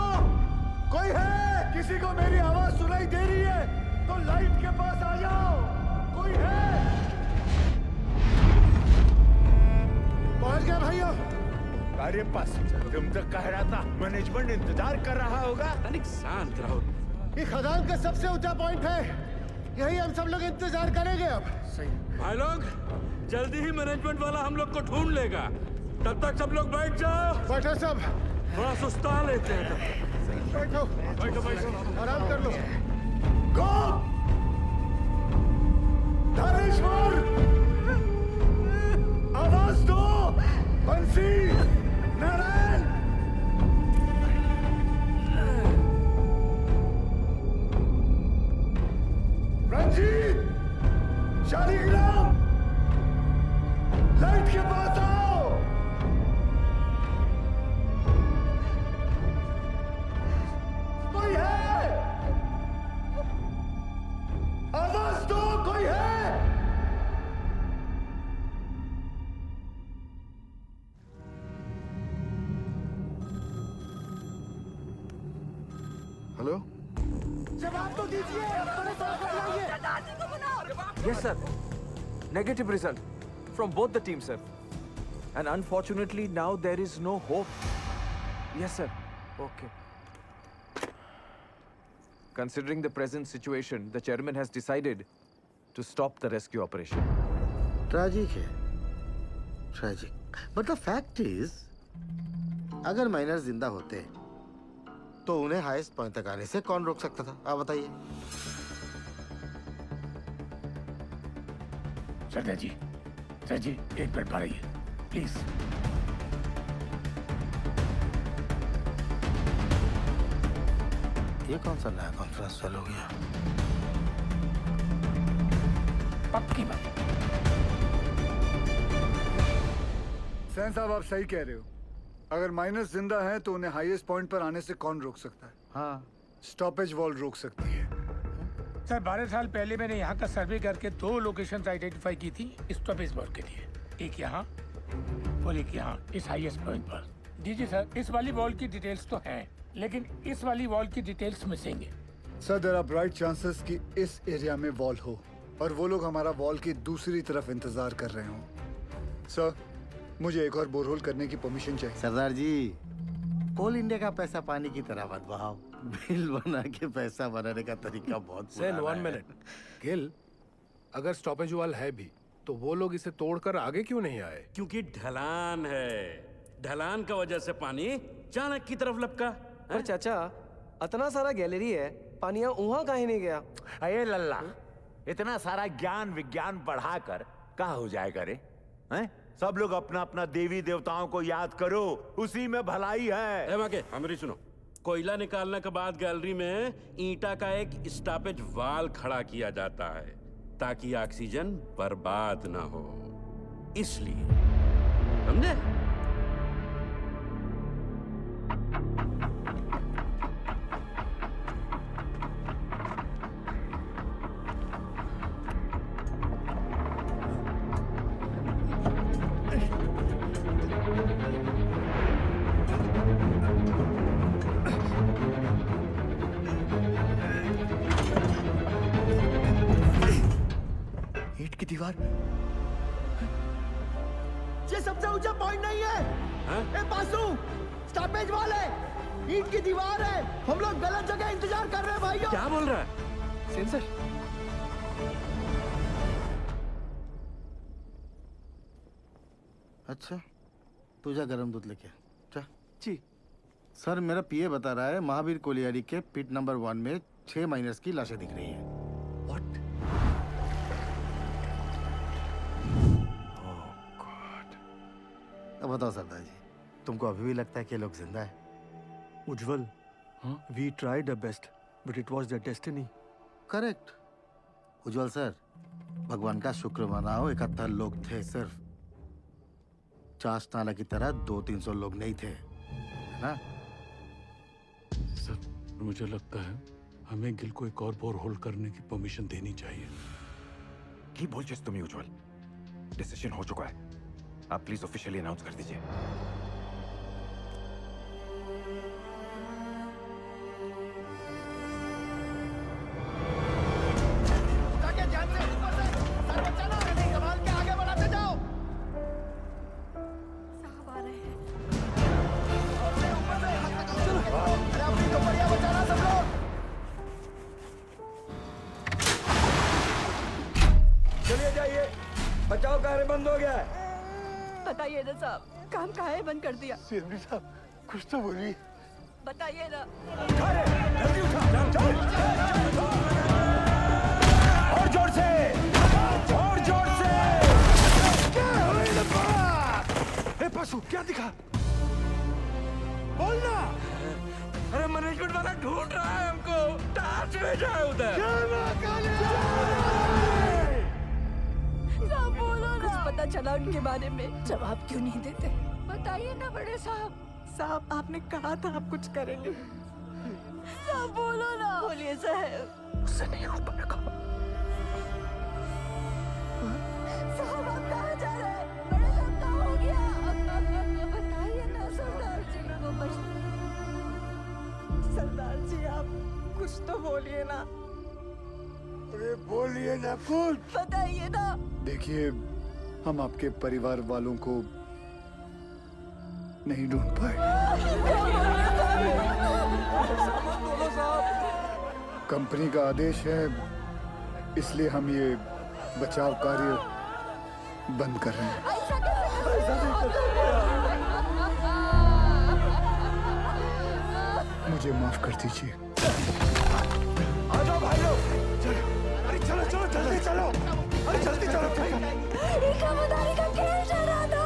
कोई है? किसी को मेरी आवाज सुनाई दे रही है तो लाइट के पास आ जाओ। कोई है? पहुंच गया भैया। कारे पास तुम तो कह रहा था मैनेजमेंट इंतजार कर रहा होगा। तनिक शांत रहो। ये खदान का सबसे ऊंचा पॉइंट है। यही हम सब लोग इंतजार करेंगे अब। भाई लोग जल्दी ही मैनेजमेंट वाला हम लोग को ढूंढ लेगा, तब तक सब लोग बैठ जाओ। बैठो सब, थोड़ा सुस्ता लेते हैं। बैठो बैठो बैठो, आराम कर लो। गो धनेश्वर, आवाज दो। बंसी, नारायण, रंजीत, शालिग्राम, लाइट के पास आओ। कोई है? आवाज दो, कोई है? हेलो, जवाब तो दीजिए, बड़े साहब बताइए। Yes, sir. Negative result from both the teams, sir. And unfortunately, now there is no hope. Yes, sir. Okay. Considering the present situation, the chairman has decided to stop the rescue operation. Tragic है, tragic. But the fact is, अगर miner जिंदा होते तो उन्हें highest point तक आने से कौन रोक सकता था? आप बताइए। सरदार जी, एक मिनट रहिए प्लीज। ये कौन सा नया कॉन्फ्रेंस चालू हो गया? पक्की बात। सैन साहब, आप सही कह रहे हो। अगर माइनस जिंदा हैं तो उन्हें हाईएस्ट पॉइंट पर आने से कौन रोक सकता है? हाँ, स्टॉपेज वॉल रोक सकती है। सर 12 साल पहले मैंने यहाँ का सर्वे करके 2 लोकेशंस आइडेंटिफाई की थी स्टॉपेज वॉल के लिए, एक यहाँ और एक यहाँ इस हाईएस्ट पॉइंट पर। जी सर, इस वाली वॉल की डिटेल्स तो हैं, लेकिन इस वाली वॉल की डिटेल्स मिसिंग है। Sir, there are bright chances कि इस एरिया में वॉल हो और वो लोग हमारा वॉल की दूसरी तरफ इंतजार कर रहे हों। सर, मुझे एक और बोरहोल करने की परमिशन चाहिए। सरदार जी, कोल इंडिया का पैसा पानी की तरह मत बहाओ। बिल बना के पैसा बनाने का तरीका बहुत सेन, 1 मिनट। गिल, अगर स्टॉपेज वॉल है भी तो वो लोग इसे तोड़कर आगे क्यों नहीं आए? क्योंकि ढलान है, ढलान का वजह से पानी चाणक की तरफ लपका। पर चाचा, इतना सारा गैलरी है, पानी वहाँ काहे नहीं गया? अरे लल्ला, इतना सारा ज्ञान विज्ञान पढ़ाकर कहाँ हो जाएगा रे? हैं? सब लोग अपना अपना देवी देवताओं को याद करो, उसी में भलाई है। हमारी सुनो, कोयला निकालने के बाद गैलरी में ईंटा का एक स्टॉपेज वाल खड़ा किया जाता है ताकि ऑक्सीजन बर्बाद ना हो, इसलिए। समझे? ईंट की दीवार, ये सबसे ऊंचा पॉइंट नहीं है। ए पासू, स्टॉपेज वॉल है, ईंट की दीवार है। हम लोग गलत जगह इंतजार कर रहे हैं भाइयों। क्या बोल रहा है? सेंसर। अच्छा, तू जा गरम दूध लेके जा। जी सर, मेरा पीए बता रहा है महावीर कोलियारी के पिट नंबर 1 में 6 माइनर्स की लाशें दिख रही हैं। अब बताओ सरदार जी, तुमको अभी भी लगता है कि ये लोग जिंदा है? Ujjwal, we tried our best but it was their destiny. Correct Ujjwal sir, भगवान का शुक्र मनाओ 71 लोग थे सिर्फ। चास नाला की तरह 200-300 लोग नहीं थे, है ना? सर, मुझे लगता है हमें गिल को एक और बोरहोल करने की परमिशन देनी चाहिए। की बोल चीज तुम्हें उज्जवल, डिसीजन हो चुका है, आप प्लीज ऑफिशियली अनाउंस कर दीजिए। ये बंद हो गया है। बताइए ना साहब, काम काहे बंद कर दिया? सीएमडी साहब कुछ तो बोलिए। बताइए ना। और जोर से, और जोर से। ए पशु क्या दिखा? बोलना। अरे मैनेजमेंट वाला ढूंढ रहा है हमको, टार्च भेजा है उधर। साहब बोलो ना। कुछ पता चला उनके बारे में? जवाब क्यों नहीं देते? बताइए ना बड़े साहब। साहब आपने कहा था आप कुछ करेंगे। साहब बोलो ना। बोलिए साहब। उससे नहीं हो पाएगा। साहब आप कहाँ जा रहे हैं? बड़े साहब क्या हो गया? बताइए ना सरदार जी को। सरदार जी आप कुछ तो बोलिए ना। अरे बोलिए ना कुछ। बताइए ना। देखिए हम आपके परिवार वालों को नहीं ढूंढ पाए। कंपनी का आदेश है, इसलिए हम ये बचाव कार्य बंद कर रहे हैं। मुझे माफ कर दीजिए। आ जाओ भाई लोग। अरे चलो चलो जल्दी चलो। अरे जल्दी चलो। इकामदारी का खेल चल रहा था।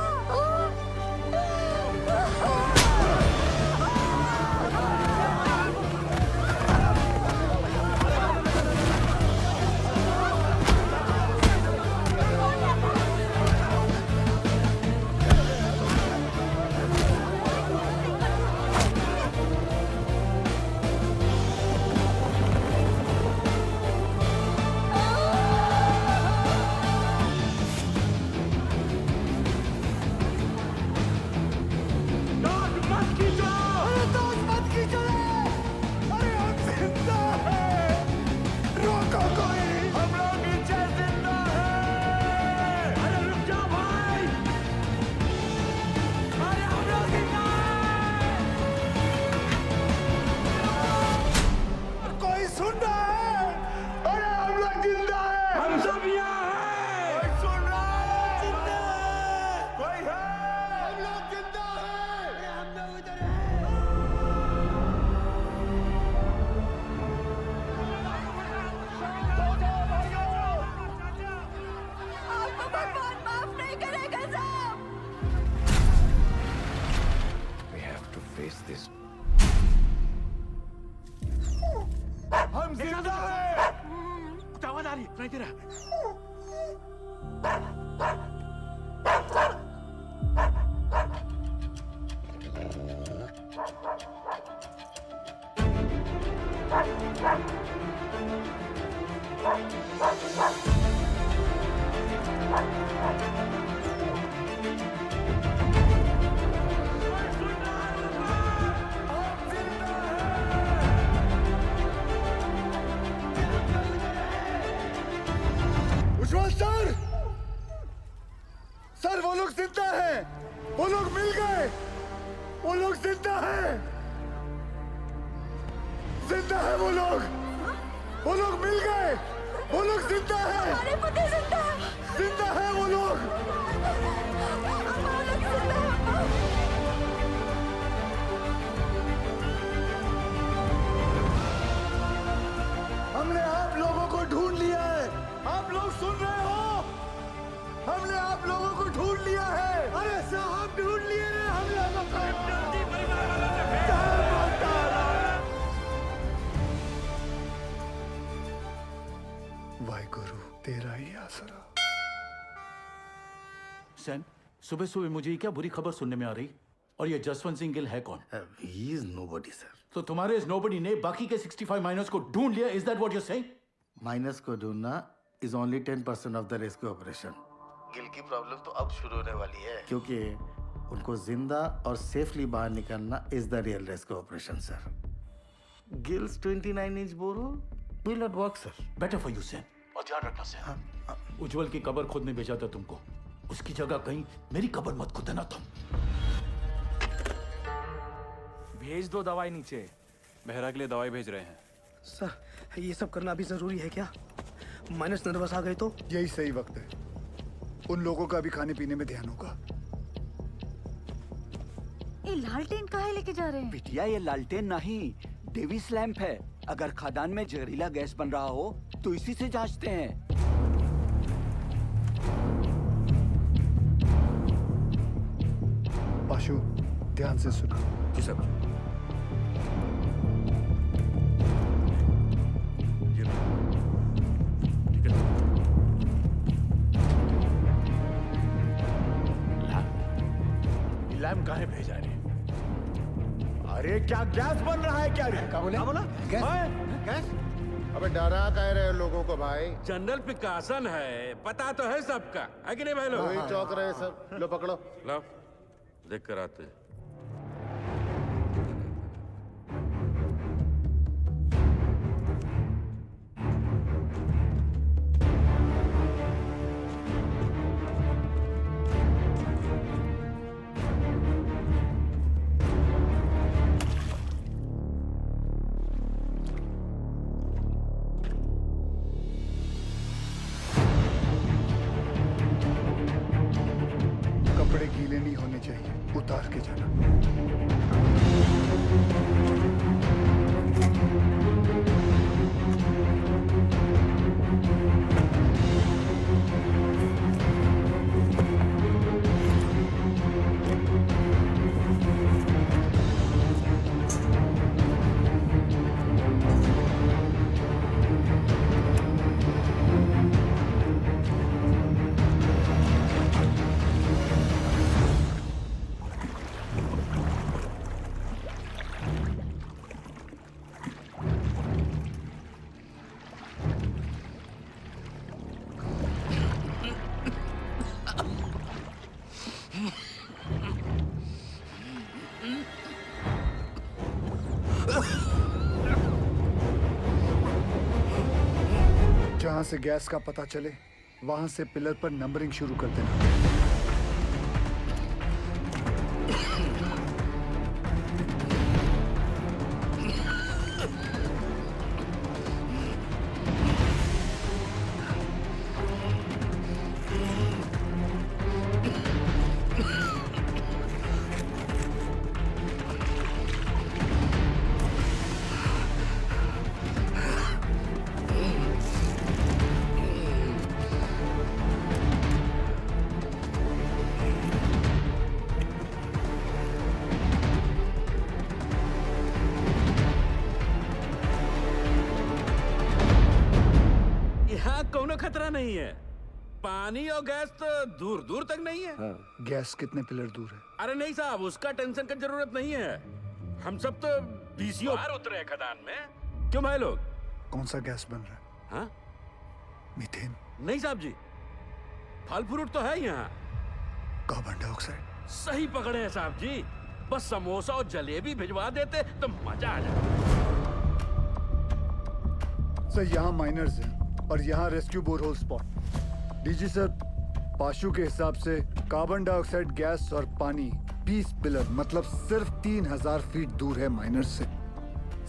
हम जिंदा हैं। आवाज आ रही है, सुनाई दे रहा है। उज्जवल सर, सर वो लोग जिंदा हैं, वो लोग मिल गए, वो लोग जिंदा हैं, जिंदा है वो लोग मिल गए, वो लोग जिंदा हैं, हमारे पति जिंदा है, जिंदा है वो लोग। हमने आप लोगों को ढूंढ लिया है, आप लोग सुन रहे हो? हमने आप लोगों को ढूंढ लिया है। अरे साहब ढूंढ लिए रे हम लोगों को। वाहिगुरु तेरा ही आसरा। सैन, सुबह सुबह मुझे ये क्या बुरी खबर सुनने में आ रही? और ये जसवंत सिंह गिल है कौन? He is nobody, sir. तो तुम्हारे इस नोबडी ने बाकी के 65 माइनर्स को ढूंढ लिया, is that what you are saying? Miners को ढूंढना is only 10% of the rescue operation. Gill की प्रॉब्लम तो अब शुरू होने वाली है, क्योंकक्योंकि उनको जिंदा और सेफली बाहर निकालना is the real rescue operation sir. Gill's 29 inch bore will not work sir. Better for you Sen, और ध्यान रखना सैन। उज्जवल की कब्र खुदने भेजा था तुमको, उसकी जगह कहीं मेरी कब्र मत खुदना तुम। भेज दो दवाई नीचे। बेहरा के लिए दवाई भेज रहे हैं। सर ये सब करना अभी जरूरी है क्या? माइनस नर्वस आ गए तो? यही सही वक्त है। उन लोगों का भी खाने पीने में ध्यान होगा। ये लालटेन काहे लेके जा रहे हैं? बिटिया ये लालटेन नहीं, डेविस लैंप है। अगर खदान में जहरीला गैस बन रहा हो तो इसी से जांचते हैं। पाशु, ध्यान से सुनो। जी साहब। लैम्प काहे भेजा रे? अरे क्या गैस बन रहा है क्या रे? क्या बोला? गैस? अबे डरा कह रहे हो लोगों को भाई? जनरल पिकासन है, पता तो है सबका, है कि नहीं भाई लोग? वही चौक रहे सब। लो पकड़ो। लो, देख कर आते हैं। कपड़े गीले नहीं होने चाहिए, उतार के जाना। जहां से गैस का पता चले वहां से पिलर पर नंबरिंग शुरू कर देना। यहाँ कोनो खतरा नहीं है। पानी और गैस तो दूर दूर तक नहीं है। गैस कितने पिलर दूर है? अरे नहीं साहब, उसका टेंशन की जरूरत नहीं है। हम सब तो बीसीओ बाहर उतरे हैं खदान में। क्यों भाई लोग? कौन सा गैस बन रहा है? हाँ? मीथेन? नहीं साहब जी, फल फ्रूट तो है यहाँ। Carbon dioxide? सही पकड़े हैं साहब जी। बस समोसा और जलेबी भिजवा देते तो मजा आ जाता। सर यहाँ माइनर्स हैं और यहाँ rescue borehole spot. DG sir, पाशु के हिसाब से कार्बन डाइऑक्साइड गैस और पानी 20 पिलर मतलब सिर्फ 3000 फीट दूर है माइनर्स से।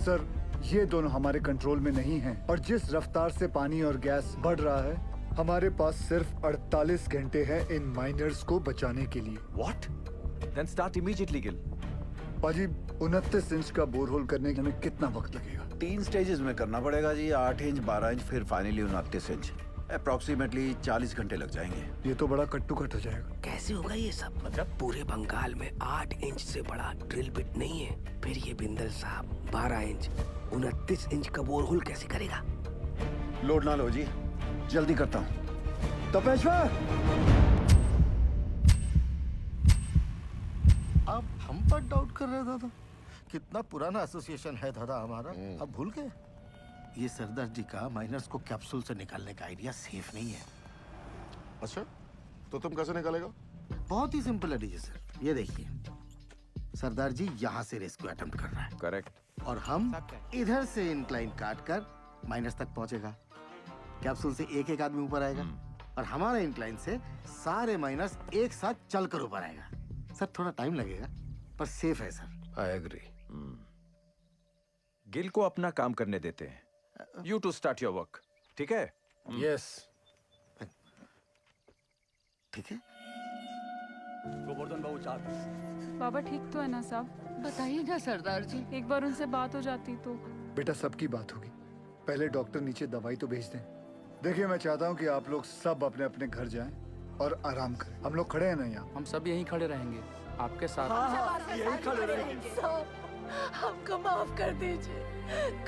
सर ये दोनों हमारे कंट्रोल में नहीं हैं और जिस रफ्तार से पानी और गैस बढ़ रहा है हमारे पास सिर्फ 48 घंटे हैं इन माइनर्स को बचाने के लिए। What? Then start immediately, Gil. पाजी 29 इंच का बोरहोल करने में कितना वक्त लगेगा? 3 स्टेजेस में करना पड़ेगा जी। 8 इंच, 12 इंच, फिर फाइनली 29 इंच। अप्रोक्सीमेटली 40 घंटे लग जाएंगे। ये तो बड़ा कट्टू कट हो जाएगा। कैसे होगा ये सब? मतलब पूरे बंगाल में 8 इंच से बड़ा ड्रिल बिट नहीं है। फिर ये बिंदल साहब 12 इंच 29 इंच का बोरहोल कैसे करेगा? लोड ना लो जी, जल्दी करता हूँ। तपेश्वर! आप हम पर डाउट कर रहे दादा? कितना पुराना एसोसिएशन है दादा हमारा, अब भूल गए? ये सरदार जी का माइनर्स को कैप्सूल से निकालने का आइडिया सेफ नहीं है। अच्छा, तो तुम कैसे निकालेगा? बहुत ही सिंपल है डीजे सर, ये देखिए। सरदार जी यहाँ से रेस्क्यू अटेम्प्ट कर रहा है। करेक्ट। और हम इधर से इंक्लाइन काट कर माइनस तक पहुंचेगा। कैप्सूल से एक एक आदमी ऊपर आएगा और हमारे इंक्लाइन से सारे माइनस एक साथ चलकर ऊपर आएगा। सर थोड़ा टाइम लगेगा पर सेफ है सर। I agree. गिल को अपना काम करने देते हैं। You to start your work. ठीक है? Yes. ठीक है? गोवर्धन बाबू चार। बाबा ठीक तो है ना साहब? बताइए ना सरदार जी। एक बार उनसे बात हो जाती तो। बेटा सबकी बात होगी, पहले डॉक्टर नीचे दवाई तो भेज दें। देखिए मैं चाहता हूँ कि आप लोग सब अपने अपने घर जाएं और आराम करें। हम लोग खड़े हैं ना यहाँ। हम सब यहीं खड़े रहेंगे आपके साथ। यही खड़े रहेंगे। हमको माफ कर दीजिए,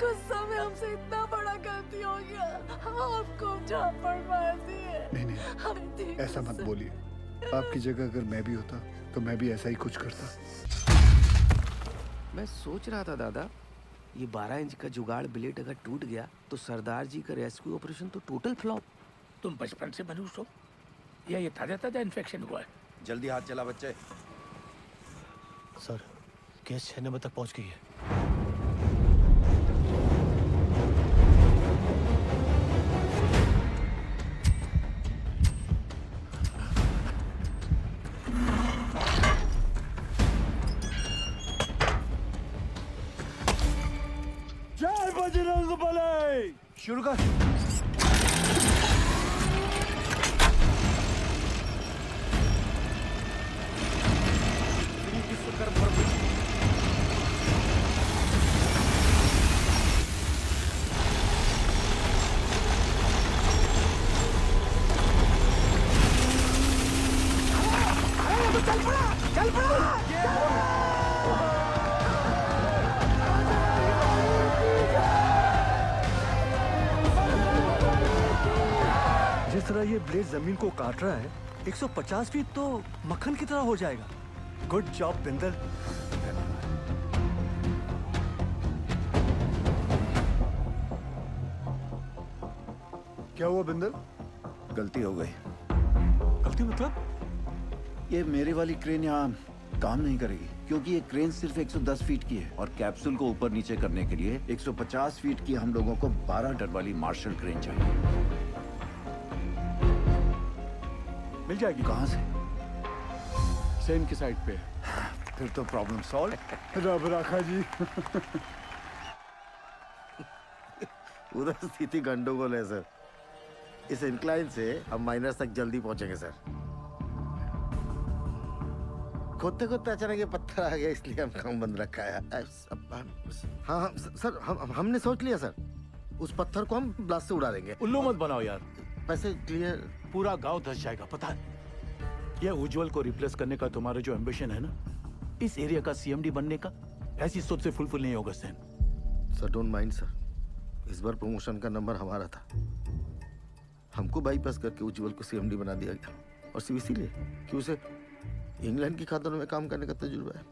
गुस्सा में हमसे इतना बड़ा गलती हो गया, आपको झापड़ मार दिए। नहीं ऐसा मत बोलिए, आपकी जगह अगर मैं भी होता तो मैं भी ऐसा ही कुछ करता। मैं सोच रहा था दादा, ये 12 इंच का जुगाड़ ब्लेड अगर टूट गया तो सरदार जी का रेस्क्यू ऑपरेशन तो टोटल फ्लॉप। तुम बचपन से मनुष्य हो या ये ताजा ताजा इन्फेक्शन हुआ है? जल्दी हाथ चला बच्चे। सर केस 6 नंबर तक पहुंच गई है। जय बजरंग बली। शुरू कर। जिस तरह ये ब्लेड जमीन को काट रहा है, 150 फीट तो मक्खन की तरह हो जाएगा। Good job Bindal. क्या हुआ बिंदल? गलती हो गई। गलती मतलब? ये मेरी वाली क्रेन यहाँ काम नहीं करेगी क्योंकि ये क्रेन सिर्फ 110 फीट की है और कैप्सूल को ऊपर नीचे करने के लिए 150 फीट की हम लोगों को 12 टन वाली मार्शल क्रेन चाहिए। मिल जाएगी। कहाँ से? सेन की साइड पे। फिर तो प्रॉब्लम सॉल्व। रब राखा जी। उधर स्थिति गंडोगोल है सर। इस इंक्लाइन से हम माइनस तक जल्दी पहुंचेंगे सर। खोदते खोदते अचानक ये पत्थर आ गया इसलिए हम काम बंद रखा है। हाँ सर हमने सोच लिया सर, उस पत्थर को हम ब्लास्ट से उड़ा देंगे। उल्लू मत बनाओ यार। पैसे क्लियर। पूरा गांव धस जाएगा पता है। यह उज्जवल को रिप्लेस करने का तुम्हारा जो एम्बिशन है ना, इस एरिया का सीएमडी बनने का, ऐसी सोच से फुलफिल नहीं होगा Sen. Sir don't mind sir, इस बार प्रमोशन का नंबर हमारा था। हमको बाईपास करके उज्जवल को सीएमडी बना दिया गया और सिर्फ इसीलिए कि उसे इंग्लैंड की खातों में काम करने का तजुर्बा है।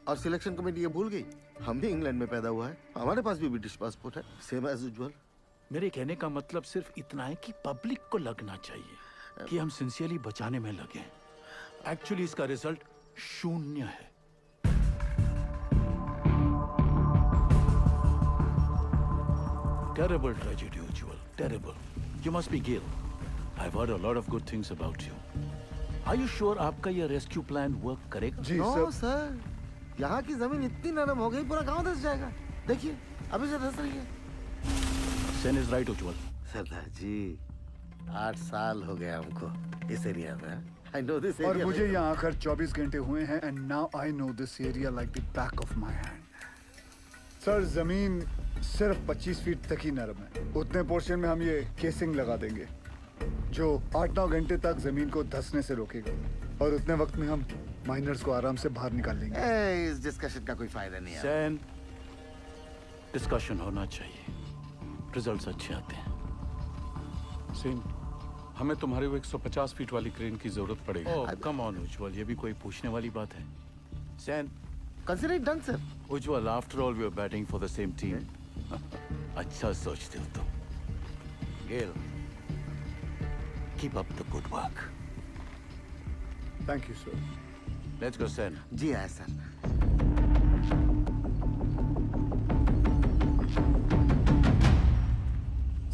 और सिलेक्शन कमेटी ये भूल गई हम भी इंग्लैंड में पैदा हुआ है, हमारे पास भी ब्रिटिश पासपोर्ट है, सेम एज उज्जवल। मेरे कहने का मतलब सिर्फ इतना है कि पब्लिक को लगना चाहिए कि हम सिंसियरली बचाने में लगे। एक्चुअली इसका रिजल्ट 0 है। Terrible tragedy, Ujjwal. Terrible. You must be Gil. I've heard a lot of good things about you. Are you sure आपका ये रेस्क्यू प्लान वर्क करेगा? जी सर, यहाँ की जमीन इतनी नरम हो गई पूरा गांव धस जाएगा। देखिए अभी से धस रही है। Sen is right, Ujjwal. सरदार जी 8 साल हो गया हमको इस एरिया में। I know this और area मुझे well. यहाँ आकर 24 घंटे हुए हैं and now I know this area like the back of my hand. Sir जमीन सिर्फ 25 फीट तक ही नरम है। उतने पोर्शन में हम ये केसिंग लगा देंगे जो 8-9 घंटे तक जमीन को धंसने से रोकेगा और उतने वक्त में हम माइनर्स को आराम से बाहर निकाल लेंगे। इस डिस्कशन का कोई फायदा नहीं है। सैन, डिस्कशन होना चाहिए, रिजल्ट्स अच्छे आते हैं। सेन, हमें तुम्हारी वो 150 फीट वाली क्रेन की जरूरत पड़ेगी। ओह कम ऑन उज्जवल, ये भी कोई पूछने वाली बात है? Sen, consider it done sir. Ujjwal, after all we are batting for the same team. अच्छा सोचते हो तुम। Gill, keep up the good work. Thank you sir. Let's go Sen. जी आए sir.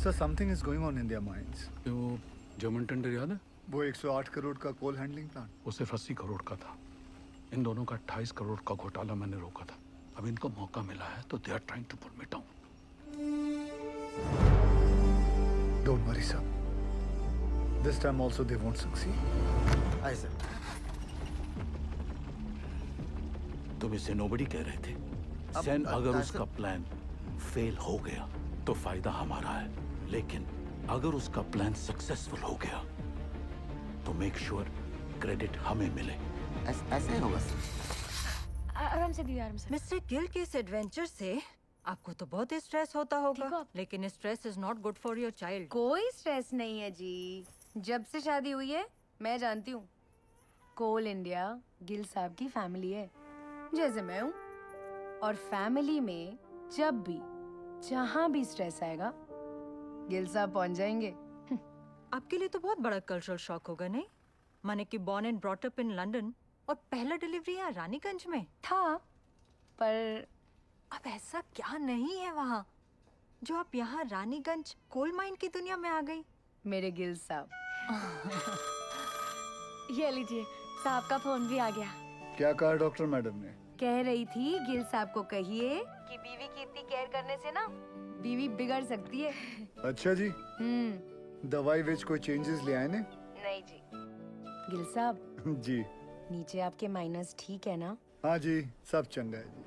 Sir something is going on in their minds. वो German tender याद है? वो 108 करोड़ का कोल हैंडलिंग प्लांट, वो सिर्फ 80 करोड़ का था। इन दोनों का 28 करोड़ का घोटाला मैंने रोका था। अब इनको मौका मिला है तो they are trying to pull me down. Don't worry sir, this time also they won't succeed. आए सर। तुम इसे नोबडी कह रहे थे। अब सेन अगर ऐसा- उसका प्लान फेल हो गया तो फायदा हमारा है, लेकिन अगर उसका प्लान सक्सेसफुल हो गया तो मेक श्योर क्रेडिट हमें मिले। ऐसे ही होगा सर। आराम से दीदी, आराम से। मिस्टर गिल के इस एडवेंचर से आपको तो बहुत स्ट्रेस होता होगा, लेकिन stress is not good for your child. कोई स्ट्रेस नहीं है जी। जब से शादी हुई है मैं जानती हूँ, कोल इंडिया गिल साहब की फैमिली है, जैसे मैं हूँ। और फैमिली में जब भी जहाँ भी स्ट्रेस आएगा गिल साहब पहुँच जाएंगे। आपके लिए तो बहुत बड़ा कल्चरल शॉक होगा, नहीं? माने कि born and brought up in London और पहला डिलीवरी यहाँ रानीगंज में था, पर अब ऐसा क्या नहीं है वहाँ जो आप यहाँ रानीगंज कोल माइन की दुनिया में आ गई? मेरे गिल साहब। ये लीजिए, साहब का फोन भी आ गया। क्या कहा डॉक्टर मैडम ने? कह रही थी गिल साहब को कहिए कि बीवी की इतनी केयर करने से ना बीवी बिगड़ सकती है। अच्छा जी, दवाई विच कोई चेंजेस ले आए ने? नहीं जी। गिल साहब जी। नीचे आपके माइनस ठीक है ना? हाँ जी, सब चंगा है जी।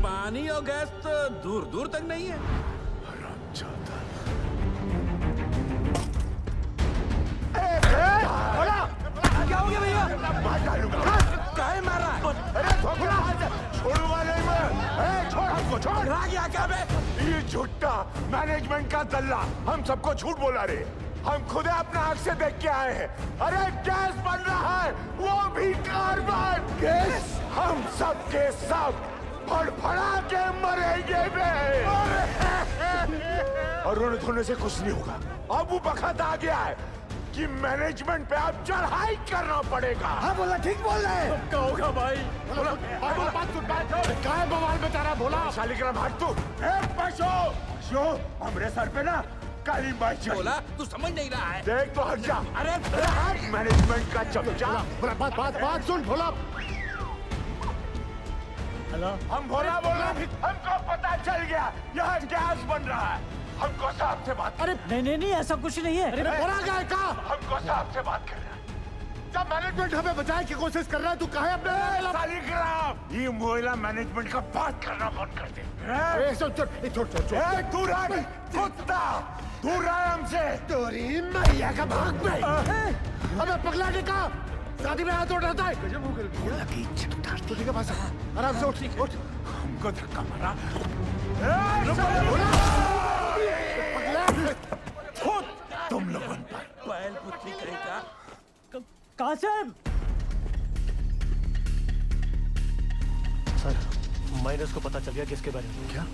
पानी और गैस तो दूर दूर तक नहीं है। क्या हो गया भैया? काहे मार रहा है? अरे छोड़ूंगा नहीं मैं। छोड़ हमको, छोड़। रहा क्या क्या बे? ये झूठा मैनेजमेंट का दल्ला हम सबको झूठ बोला रे। हम खुद अपना आंख से देख के आए हैं। अरे गैस बन रहा है, वो भी कार्बन गैस। हम सब के सब फड़फड़ा के मरेंगे बे। और रोने धोने से कुछ नहीं होगा। अब वो वक्त आ गया है कि मैनेजमेंट पे अब चढ़ाई करना पड़ेगा। हाँ बोला, ठीक बोल रहा है। क्या होगा भाई? बात सुन, काय बवाल बेचारा बोला। शालिग्राम हट तू। पशु हमरे सर पे ना काली बाई बोला, तू समझ नहीं रहा है। देख तो हट जा। अरे मैनेजमेंट का चमचा। बात सुन भोला। हेलो, हम भोला बोल रहे, हमको पता चल गया यहाँ गैस बन रहा है। हमको साहब से बात। अरे नहीं ऐसा कुछ नहीं है। अरे भोला गया का? हमको साहब से बात कर रहा है। जब मैनेजमेंट हमें बचाने की कोशिश कर रहा है, तू कहे अपने शालिग्राम। ये मोहल्ला मैनेजमेंट का बात करना बंद कर दे। छोड़ दूर रह कुत्ता, दूर रह हमसे। तोरी मैया का भाग में। अबे पगला टिका, शादी में हाथ उठाता है। ठीक है पास आराम से उठ। हमको धक्का मारा। तुम लोगों पर बैल पुत्री कहेगा। कासिम! सर, माइनस को पता चल गया किसके बारे में। क्या?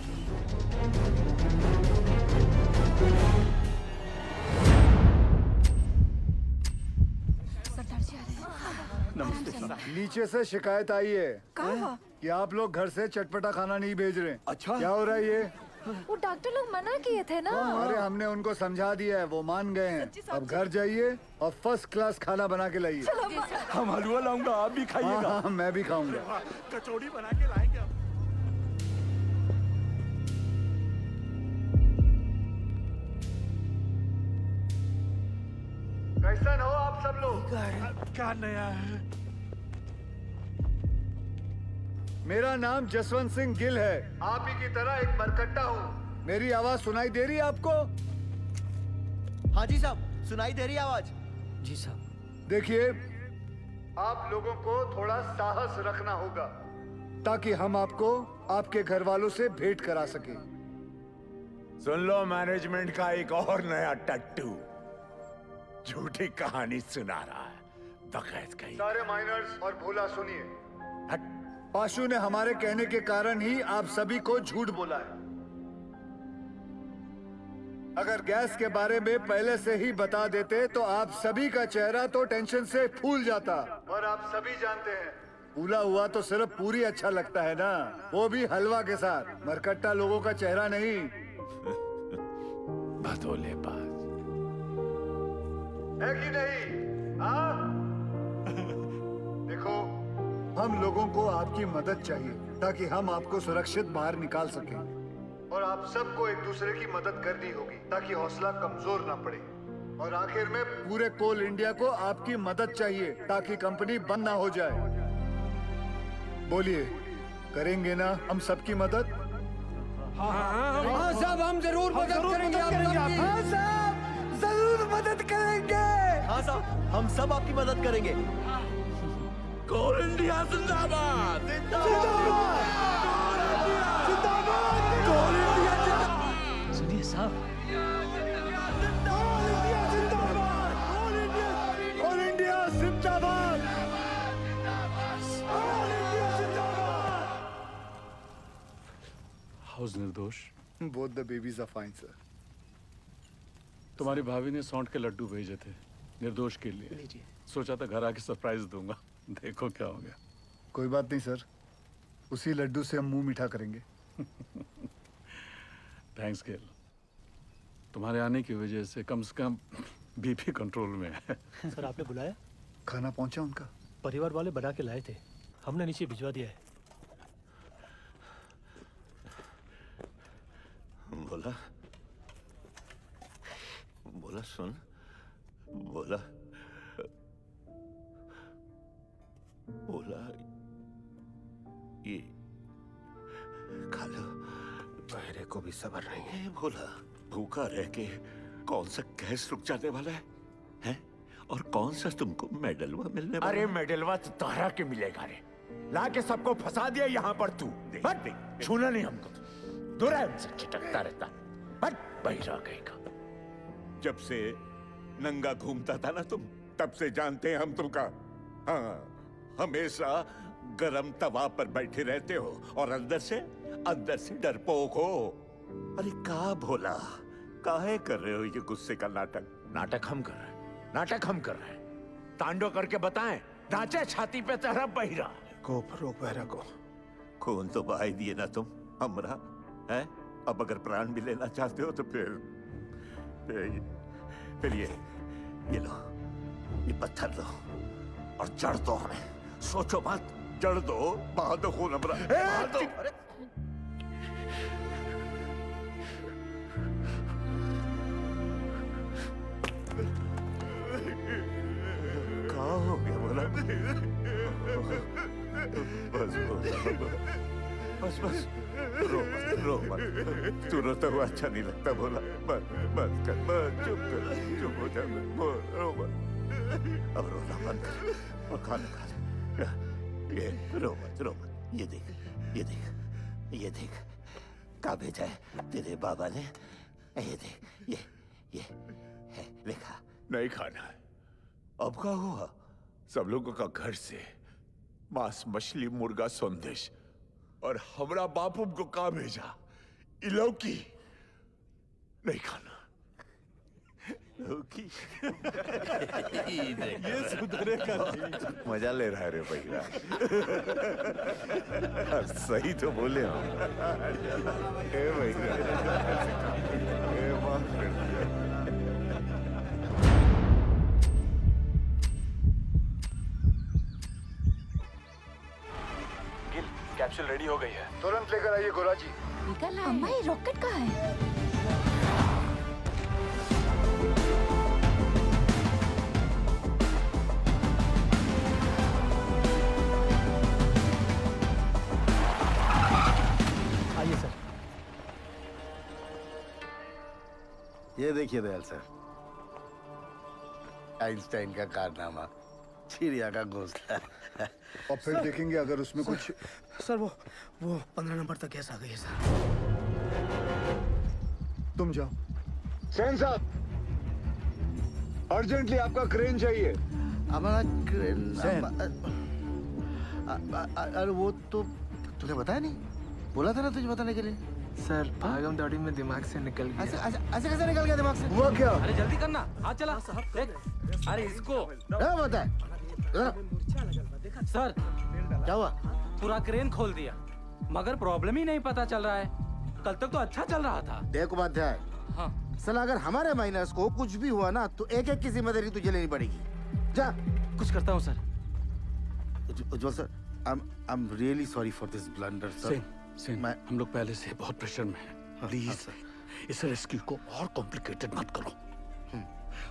सरदार जी आ रहे हैं। नमस्ते सर। नीचे से शिकायत आई है कि आप लोग घर से चटपटा खाना नहीं भेज रहे। अच्छा, क्या हो रहा है ये? वो डॉक्टर लोग मना किए थे ना। अरे हमने उनको समझा दिया है, वो मान गए हैं। अब घर जाइए और फर्स्ट क्लास खाना बना के लाइए। हम हलवा लाऊंगा, आप भी खाइएगा। हाँ, मैं भी खाऊंगा। कचौड़ी बना के लाएंगे आप। कैसन हो आप सब लोग? क्या नया है? मेरा नाम जसवंत सिंह गिल है। आप ही की तरह एक मरकट्टा हूँ। मेरी आवाज सुनाई दे रही है आपको? हाँ जी साहब, सुनाई दे रही है आवाज। जी साहब। देखिए, आप लोगों को थोड़ा साहस रखना होगा ताकि हम आपको आपके घर वालों से भेंट करा सके। सुन लो, मैनेजमेंट का एक और नया टट्टू झूठी कहानी सुना रहा है। बकैत कहीं। सारे माइनर्स और भोला सुनिए। पाशु ने हमारे कहने के कारण ही आप सभी को झूठ बोला है। अगर गैस के बारे में पहले से ही बता देते तो आप सभी का चेहरा तो टेंशन से फूल जाता। और आप सभी जानते हैं, फूला हुआ तो सिर्फ पूरी अच्छा लगता है ना, वो भी हलवा के साथ। मरकट्टा लोगों का चेहरा नहीं। भदोले बाज है कि नहीं? हाँ? देखो, हम लोगों को आपकी मदद चाहिए ताकि हम आपको सुरक्षित बाहर निकाल सकें। और आप सबको एक दूसरे की मदद करनी होगी ताकि हौसला कमजोर ना पड़े। और आखिर में पूरे कोल इंडिया को आपकी मदद चाहिए ताकि कंपनी बंद ना हो जाए। बोलिए, करेंगे ना हम सबकी मदद? हाँ साहब, हम जरूर मदद करेंगे आपकी। हाँ साहब, जरूर मदद करेंगे। हाँ साहब, हम सब आपकी मदद करेंगे। कोल इंडिया जिंदाबाद। सुनिए साहब, कोल इंडिया जिंदाबाद। How's Nirdosh. Both the babies are fine sir. तुम्हारी भाभी ने सौंठ के लड्डू भेजे थे निर्दोष के लिए। सोचा था घर आके सरप्राइज दूंगा, देखो क्या हो गया। कोई बात नहीं सर, उसी लड्डू से हम मुंह मीठा करेंगे। थैंक्स गेल, तुम्हारे आने की वजह से कम बीपी कंट्रोल में है। सर आपने बुलाया? खाना पहुंचा उनका? परिवार वाले बना के लाए थे, हमने नीचे भिजवा दिया है। बोला बोला सुन, बोला बोला ये खा लो। बहरे को भी सब्र नहीं है। बोला भूखा रह के कौन सा गैस रुक जाने वाला है, हैं? और कौन सा तुमको मेडलवा मिलने वाला? अरे मेडलवा तो तारा के मिलेगा रे। ला के सबको फंसा दिया यहाँ पर तू। हट, छूना नहीं हमको। दूर है हमसे, छिटकता रहता। हट, बहिरा कहेगा। जब से नंगा घूमता था ना तुम, तब से जानते हैं हम तुमका। हाँ, हमेशा गरम तवा पर बैठे रहते हो और अंदर से डरपोक हो। अरे का भोला, काहे कर रहे हो ये गुस्से का नाटक? नाटक हम कर रहे हैं, नाटक हम कर रहे हैं। तांडव करके बताएं, नाचे छाती पे तेरा बहिरा को रोक बहरा को। खून तो बहा ही दिए ना तुम हमरा, हैं? अब अगर प्राण भी लेना चाहते हो तो फिर ये लो, ये पत्थर लो और जड़ दो हमें। सोचो मत, जड़ दो, बहा दो खून हमरा, बहा दो। क्या हो गया बोला? बस रो मत। तू रोता हुआ अच्छा नहीं लगता बोला। बस चुप हो जा, रो मत। अब रोना बंद कर और खाना खा ले। ये रो मत। ये देख क्या भेजा है तेरे बाबा ने। ये देख, ये है, लिखा। नहीं खाना है। अब क्या हुआ? सब लोगों का घर से मांस, मछली, मुर्गा, संदेश, और हमरा बापू को कहा भेजा? इलौकी नहीं खाना। लौकी ये सुधरेगा नहीं। मजा ले रहा है रे भैया। सही तो बोले हम। ए भैया, ए माफ कर दिया। कैप्सूल रेडी हो गई है। तुरंत लेकर आइए गोरा जी। निकल अम्मा, ये रॉकेट कहाँ है? आइए सर। ये देखिए दयाल सर, आइंस्टाइन का कारनामा, चिड़िया का घोंसला। और फिर देखेंगे अगर उसमें कुछ। सर वो 15 नंबर तक गैस आ गई है सर। तुम जाओ। सेन साहब, अर्जेंटली आपका क्रेन चाहिए। हमारा क्रेन। अरे वो तो तुझे बताया नहीं, बोला था ना तुझे बताने के लिए। सर भागम दौड़ी में दिमाग से निकल गया। ऐसे कैसे निकल गया दिमाग से? हुआ क्या? अरे जल्दी करना, हाथ चला। अरे इसको क्या बता है? सर क्या हुआ? पूरा क्रेन खोल दिया, मगर प्रॉब्लम ही नहीं पता चल रहा है। कल तक तो अच्छा चल रहा था। देख उपाध्याय, हाँ साला अगर हमारे माइनस को कुछ भी हुआ ना तो एक की जिम्मेदारी तुझे लेनी पड़ेगी। जा। कुछ करता हूँ sir. Ujjwal sir, I am really sorry for this blunder sir. Sen, हम लोग पहले से बहुत प्रेशर में हैं। प्लीज इस रेस्क्यू को और कॉम्प्लिकेटेड मत करो।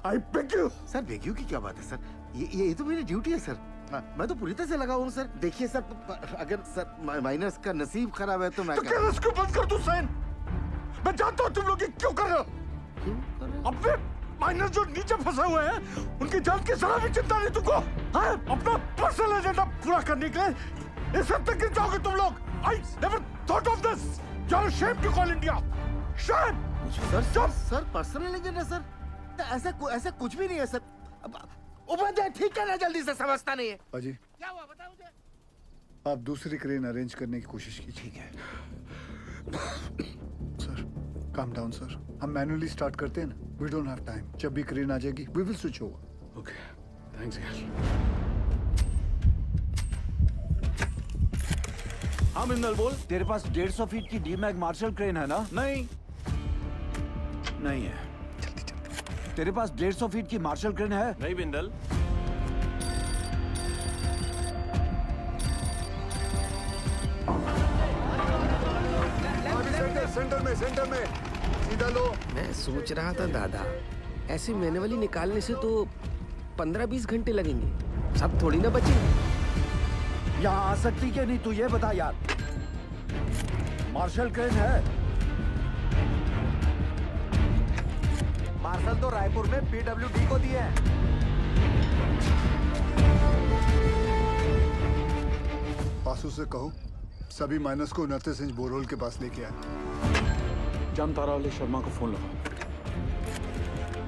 I beg you sir. Beg you की क्या बात है सर? ये तो मेरी ड्यूटी है सर। मैं तो पूरी तरह से लगा हूँ सर। देखिए सर, अगर सर माइनर्स का नसीब खराब है तो मैं क्या रेस्क्यू बंद कर दूं सेन? मैं जानता हूँ तुम लोग ये क्यों कर रहे हो। अपने माइनर्स जो नीचे फंसे हुए हैं उनकी जान की जरा भी चिंता नहीं तुमको? हाँ? अपना पर्सनल एजेंडा पूरा करने के लिए इस हद तक गिर जाओगे तुम लोग। I never thought of this. You're ashamed to call India. Shame. Sir personal agenda sir? ऐसा कुछ भी नहीं है सर। उपाध्याय ठीक करना जल्दी से, समझता नहीं है। अजी क्या हुआ बताओ मुझे। आप दूसरी क्रेन अरेंज करने की कोशिश कीजिए। ठीक है सर। काम डाउन सर, हम मैन्युअली स्टार्ट करते हैं ना। We don't have time. जब भी क्रेन आ जाएगी we will switch over. Okay, thanks यार। हाँ बिंदल बोल। तेरे पास 150 फीट की डीमैग मार्शल क्रेन है ना? नहीं है। तेरे पास 150 फीट की मार्शल क्रेन है? नहीं बिंदल। सेंटर में सीधा लो। मैं सोच रहा था दादा, ऐसे मैनुअली निकालने से तो 15-20 घंटे लगेंगे, सब थोड़ी ना बचे। यहाँ आ सकती क्या नहीं तू ये बता यार। मार्शल क्रेन है। मार्शल तो रायपुर में PWD को दिए हैं। पासू से कहो सभी माइनस को 29 इंच बोरहोल के पास लेके आए। जामतारा वाले शर्मा को फोन लगा।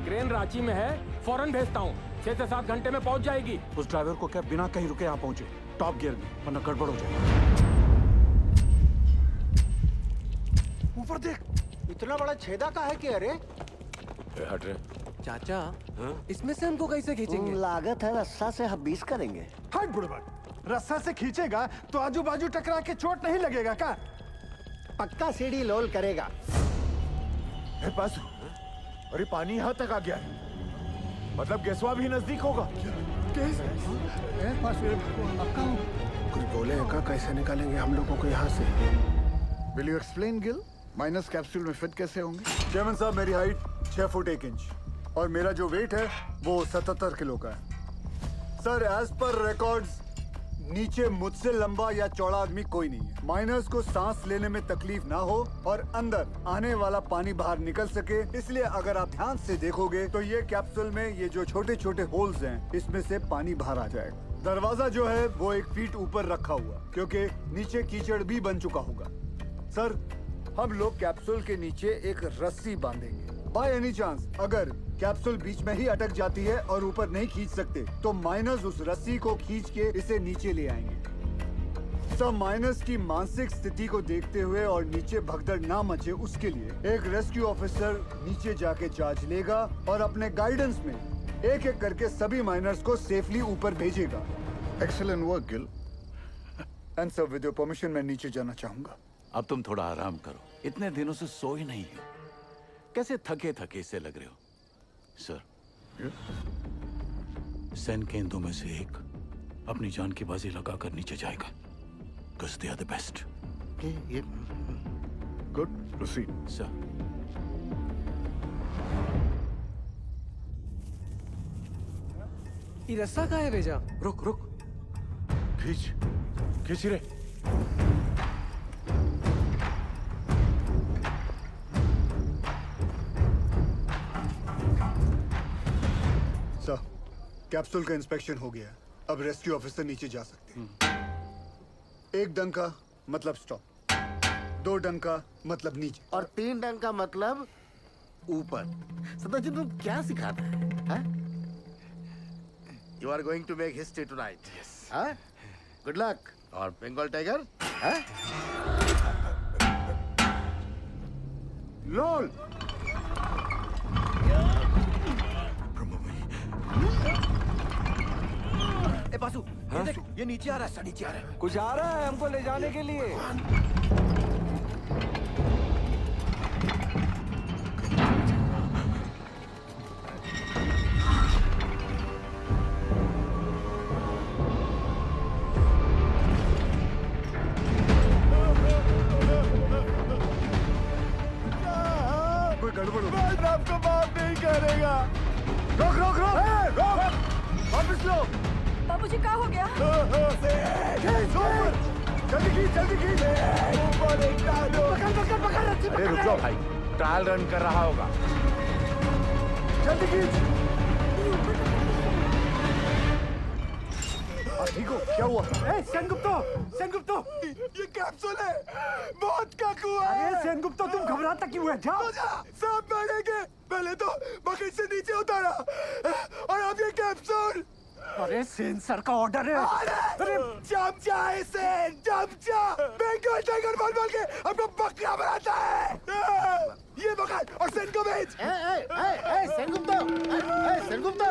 क्रेन रांची में है, फौरन भेजता हूँ। 6 से 7 घंटे में पहुँच जाएगी। उस ड्राइवर को क्या बिना कहीं रुके यहाँ पहुंचे, टॉप गियर में, वरना गड़बड़ हो जाएगी। ऊपर देख, इतना बड़ा छेदा का है कि अरे हट रहे। चाचा, इसमें से हमको कैसे खींचेंगे? लागत है रस्सा से हम 20 करेंगे। हट बुढ़बा, रस्सा से खींचेगा तो आजू बाजू टकरा के चोट नहीं लगेगा का? पक्का सीढ़ी लोल करेगा। पासू, अरे पानी यहाँ तक आ गया है, मतलब गेसवा भी नजदीक होगा। कुछ बोले का कैसे निकालेंगे हम लोगों को यहाँ से? Will you explain Gill? Minus capsule में फिट कैसे होंगे? चेयरमैन साहब, मेरी हाइट 6 फुट 1 इंच और मेरा जो वेट है वो 77 किलो का है। सर, एज पर रिकॉर्ड्स नीचे मुझसे लंबा या चौड़ा आदमी कोई नहीं है। माइनर्स को सांस लेने में तकलीफ ना हो और अंदर आने वाला पानी बाहर निकल सके, इसलिए अगर आप ध्यान से देखोगे तो ये कैप्सूल में ये जो छोटे छोटे होल्स हैं, इसमें से पानी बाहर आ जाएगा। दरवाजा जो है वो 1 फीट ऊपर रखा हुआ, क्योंकि नीचे कीचड़ भी बन चुका होगा। सर, हम लोग कैप्सूल के नीचे एक रस्सी बांधेंगे। बाय एनी चांस अगर कैप्सूल बीच में ही अटक जाती है और ऊपर नहीं खींच सकते, तो माइनर्स उस रस्सी को खींच के इसे नीचे ले आएंगे। सब माइनर्स की मानसिक स्थिति को देखते हुए और नीचे भगदड़ ना मचे, उसके लिए एक रेस्क्यू ऑफिसर नीचे जाके जांच लेगा और अपने गाइडेंस में एक एक करके सभी माइनर्स को सेफली ऊपर भेजेगा। Excellent work Gill. And sir, with your permission मैं नीचे जाना चाहूंगा। अब तुम थोड़ा आराम करो, इतने दिनों से सोए नहीं हो, कैसे थके थके से लग रहे हो। सर, सेन के इन दो में से एक अपनी जान की बाजी लगाकर नीचे जाएगा, because they are the best. Good, proceed. Sir, ये रस्सा कहाँ है भेजा? रुक रुक, खींच रे। सर, कैप्सूल का इंस्पेक्शन हो गया। अब रेस्क्यू ऑफिसर नीचे जा सकते हैं। 1 डंका मतलब स्टॉप, 2 डंका मतलब नीचे, और 3 डंका मतलब ऊपर। सदाजी, तुम क्या सिखाते हैं? You are going to make history tonight. Yes. हाँ? Good luck. और बंगाल टाइगर? हाँ? लोल। ए बासु, ये देख, ये नीचे आ रहा है, नीचे आ रहा है। कुछ आ रहा है हमको ले जाने के लिए। करेगा। रोक रोक रोक रोक, वापस लो। बाबूजी क्या हो गया? जल्दी खींच अरे रुक जाओ भाई, ट्रायल रन कर रहा होगा। जल्दी खींच। ठीक हो? क्या हुआ? सेनगुप्तो, ये कैप्सूल है, बहुत काकू है। अरे सेनगुप्तो, तुम घबराता क्यों है? जाओ। सांप मारेंगे। पहले तो बकेट से नीचे उतारा और अब ये कैप्सूल। अरे सेन सर का ऑर्डर है। अरे चमचा है सेन, चमचा। बंगाल टाइगर बोल के अपना बकरा बनाता है। ये पकड़ और सेन को भेज। सेनगुप्तो।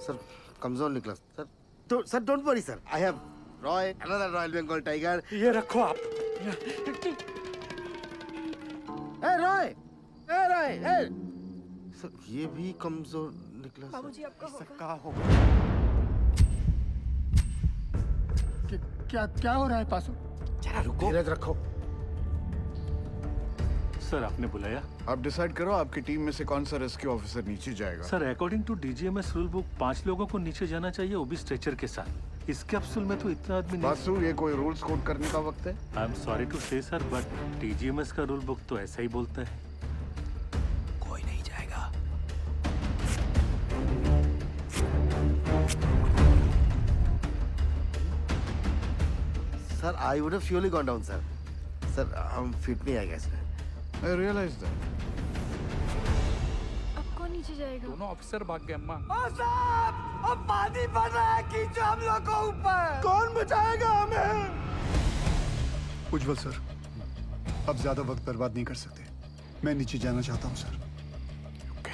सर कमजोर निकला सर। तो sir don't worry sir, I have Roy, another royal Bengal tiger. ये रखो आप। रॉय, सर ये भी कमजोर निकला। बाबूजी आपका होगा। क्या हो रहा है पासो? जरा रुको। धीरज रखो। सर आपने बुलाया? आप डिसाइड करो आपकी टीम में से कौन सा रेस्क्यू ऑफिसर नीचे जाएगा। Sir according to DGMS rule book 5 लोगों को नीचे जाना चाहिए, वो भी स्ट्रेचर के साथ। इस कैप्सूल में तो इतना आदमी नहीं। बासु, ये कोई रूल्स कोड करने का वक्त है? आई एम सॉरी टू से सर, बट डीजीएमएस का रूल बुक तो ऐसा ही बोलता है। कोई नहीं जाएगा। Sir I would have surely gone down sir. Sir हम फिट नहीं आएगा इसमें। I realize that. अब कौन नीचे जाएगा? दोनों ऑफिसर भाग गए अम्मा। साहब, अब पानी बढ़ रहा है, खींचो हम लोग को ऊपर। कौन बचाएगा हमें? उज्जवल सर, अब ज्यादा वक्त बर्बाद नहीं कर सकते। मैं नीचे जाना चाहता हूँ sir.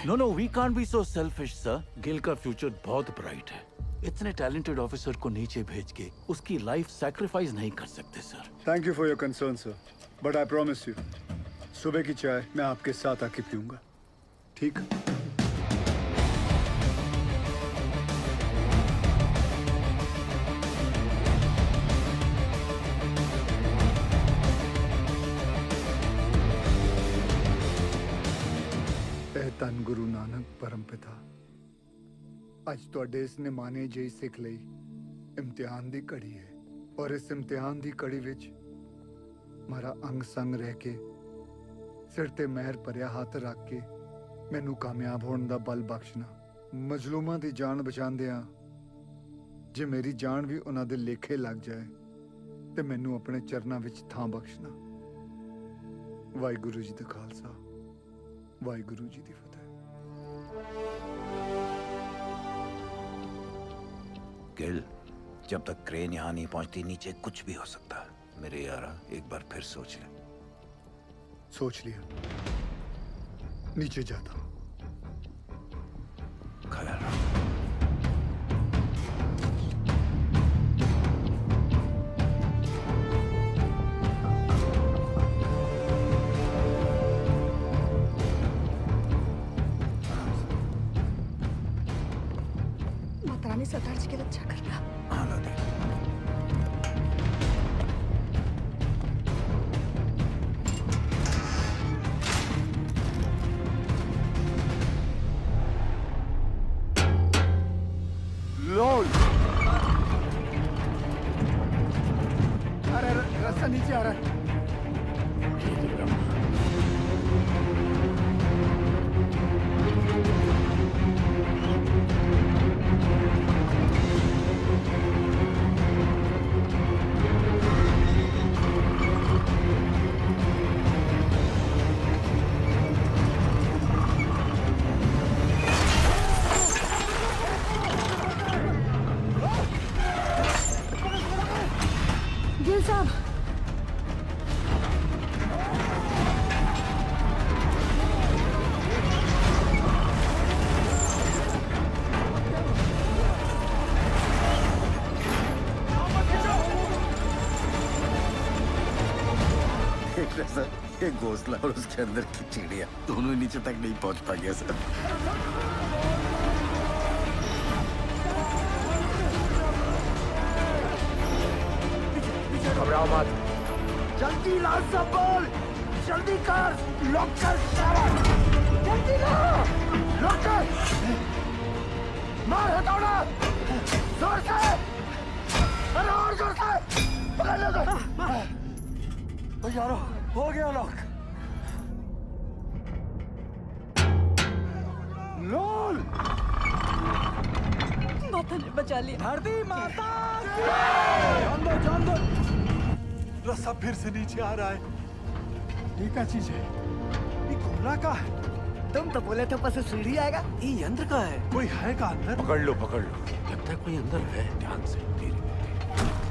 No, we can't be so selfish, sir. Gill का फ्यूचर बहुत ब्राइट है। इतने टैलेंटेड ऑफिसर को नीचे भेज के उसकी लाइफ सैक्रिफाइस नहीं कर सकते sir. Thank you for your concern sir, but I promise you, सुबह की चाय मैं आपके साथ आके पीऊंगा, ठीक? ਧੰਨ ਗੁਰੂ ਨਾਨਕ ਪਰਮਪਿਤਾ, ਅੱਜ ਤੁਹਾਡੇ ਇਸ ਨਿਮਾਣੇ ਜਿਹੀ ਸਿੱਖ ਲਈ ਇਮਤਿਹਾਨ ਦੀ ਘੜੀ ਹੈ, ਔਰ ਇਸ ਇਮਤਿਹਾਨ ਦੀ ਘੜੀ ਵਿੱਚ ਮਾਰਾ ਅੰਗ ਸੰਗ ਰਹਿ ਕੇ ਸਿਰ ਤੇ ਮਹਿਰ ਭਰਿਆ ਹੱਥ ਰੱਖ ਕੇ ਮੈਨੂੰ ਕਾਮਯਾਬ ਹੋਣ ਦਾ ਬਲ ਬਖਸ਼ਣਾ। ਮਜ਼ਲੂਮਾਂ ਦੀ ਜਾਨ ਬਚਾਉਂਦਿਆਂ ਜੇ ਮੇਰੀ ਜਾਨ ਵੀ ਉਹਨਾਂ ਦੇ ਲੇਖੇ ਲੱਗ ਜਾਏ ਤੇ ਮੈਨੂੰ ਆਪਣੇ ਚਰਨਾਂ ਵਿੱਚ ਥਾਂ ਬਖਸ਼ਣਾ। ਵਾਹਿਗੁਰੂ ਜੀ ਦਾ ਖਾਲਸਾ, ਵਾਹਿਗੁਰੂ ਜੀ ਦੀ ਫਤਿਹ। गिल, जब तक क्रेन यहाँ नहीं पहुंचती नीचे कुछ भी हो सकता है। मेरे यारा एक बार फिर सोच ले। सोच लिया, नीचे जाता हूँ। ख्याल रखो। मातारानी सरदार जी के लिए अच्छा करना। हाँ लादी। लोल, अरे रास्ता नीचे आ रहा है। गिल साहब, देख रहे सर, ये घोंसला और उसके अंदर की चिड़िया दोनों नीचे तक नहीं पहुंच पा गया सर। घबराओ मत। जल्दी लाल सब बोल, जल्दी कर, लॉक कर सारा। जल्दी लो। रोक के। मार हथौड़ा। जोर से। अरे और जोर से। पकड़ लो तो। यारो हो गया लॉक। लोल। माता ने बचा लिया। धरती माता। जान दो। रस्सा फिर से नीचे आ रहा है। ये क्या चीज है? ये गोला का है। तुम तो बोले थे ऊपर से सीढ़ी आएगा। ये यंत्र का है। कोई है का अंदर? पकड़ लो लगता है कोई अंदर है। ध्यान से धीरे।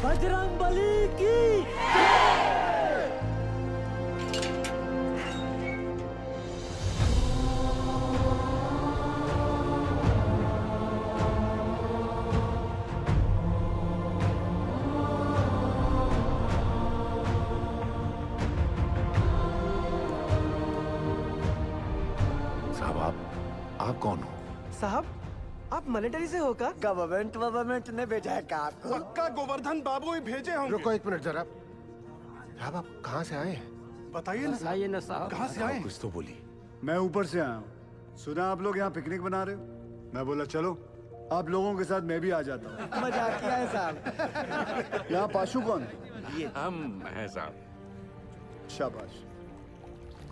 बजरंग बली की आप कौन हो? साहब आप मिलिट्री से हो का? गवर्नमेंट ने भेजा है का आपको? पक्का गोवर्धन बाबू ही भेजे होंगे। रुको एक मिनट जरा। साहब आप कहाँ से आए हैं? बताइए ना साहब। कहाँ से आए? कुछ तो बोली। मैं ऊपर से आया हूँ। सुना आप लोग यहाँ पिकनिक बना रहे हो। मैं बोला चलो आप लोगों के साथ मैं भी आ जाता हूँ। मजाक किया है साहब। यहाँ पाशु कौन है? ये हम हैं साहब। शाबाश।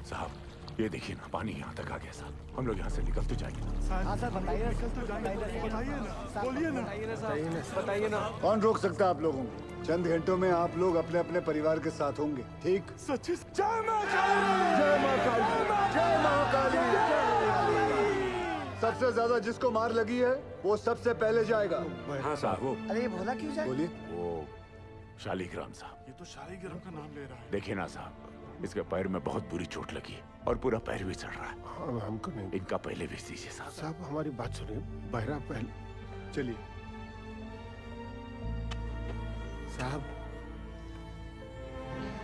साहब ये देखिए ना, पानी यहाँ तक आ गया साहब। हम लोग यहाँ से निकल तो जाएंगे ना। हाँ सर बताइए बताइए ना। कौन रोक सकता है आप लोगों को? चंद घंटों में आप लोग अपने अपने परिवार के साथ होंगे। ठीक? सच्ची जय मां काली। जय मां काली। जय मां काली। सबसे ज्यादा जिसको मार लगी है वो सबसे पहले जाएगा। हाँ साहब वो। अरे ये भोला क्यों जाए? बोलिए। वो शालिग्राम साहब। ये तो शालिग्राम का नाम ले रहा है। देखिए ना साहब, इसके पैर में बहुत बुरी चोट लगी है और पूरा पैर भी चढ़ रहा है। हाँ, हमको नहीं। इनका पहले भेज दीजिए साहब। साहब हमारी बात सुनिए। बहरा पहले। चलिए साहब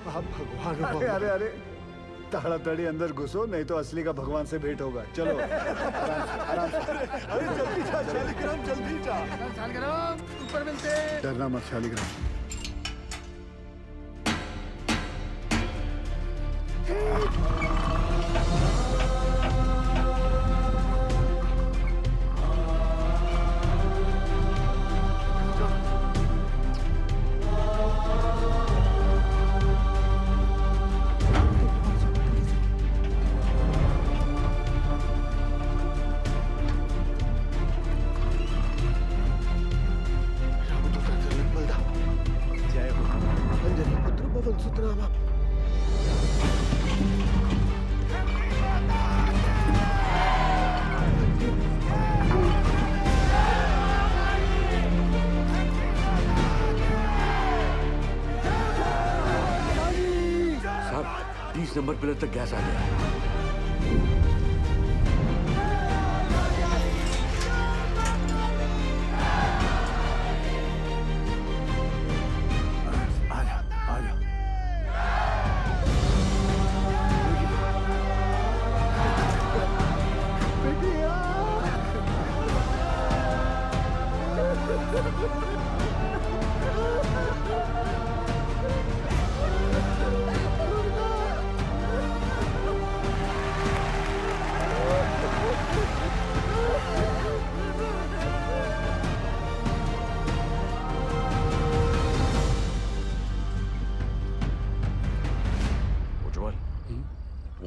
आप भगवान हो। अरे अरे ताड़ाताड़ी अंदर घुसो, नहीं तो असली का भगवान से भेंट होगा। चलो आराम से। अरे जल्दी जा शालिग्राम, जल्दी जा। शालिग्राम ऊपर मिलते। डरना मत शालिग्राम। जय हो। अंजनी पुत्र पवन सुत रामा। साहब 30 नंबर पिलर तक गैस आ गया है।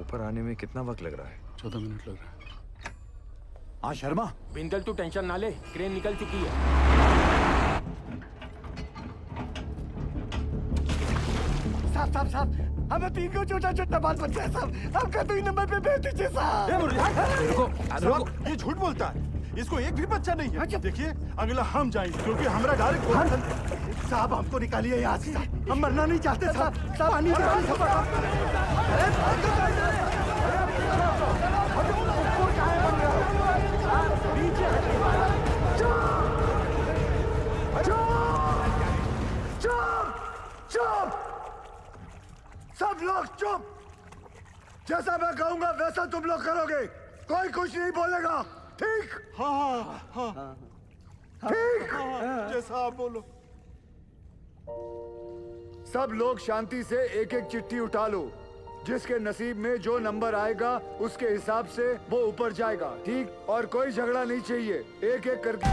ऊपर आने में कितना वक्त लग रहा है? 14 मिनट लग रहा है। हाँ शर्मा। बिंदल तू टेंशन ना ले, क्रेन निकल चुकी है। साहब हमें 3 को छोटा बाल बच्चा है साहब। आपका 2 नंबर पे भेज दीजिए साहब। ये झूठ बोलता है। इसको एक भी बच्चा नहीं है। देखिए अगला हम जाएंगे क्योंकि हमारा डायरेक्ट। साहब हमको निकालिए यहाँ से। हम मरना नहीं चाहते साहब। पानी सब लोग चुप। जैसा मैं कहूंगा वैसा तुम लोग करोगे। कोई कुछ नहीं बोलेगा। ठीक? हाँ। ठीक? जैसा आप बोलो। सब लोग शांति से एक एक चिट्ठी उठा लो। जिसके नसीब में जो नंबर आएगा उसके हिसाब से वो ऊपर जाएगा, ठीक? और कोई झगड़ा नहीं चाहिए, एक एक करके।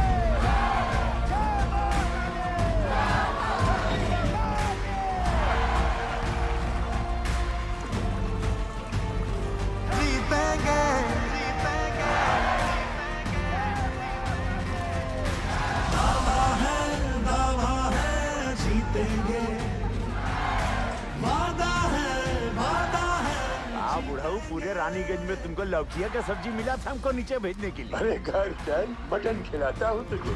बुढ़ाऊ, पूरे रानीगंज में तुमको लौकिया का सब्जी मिला था हमको नीचे भेजने के लिए। अरे घर चल, मटन खिलाता हूँ तुझे।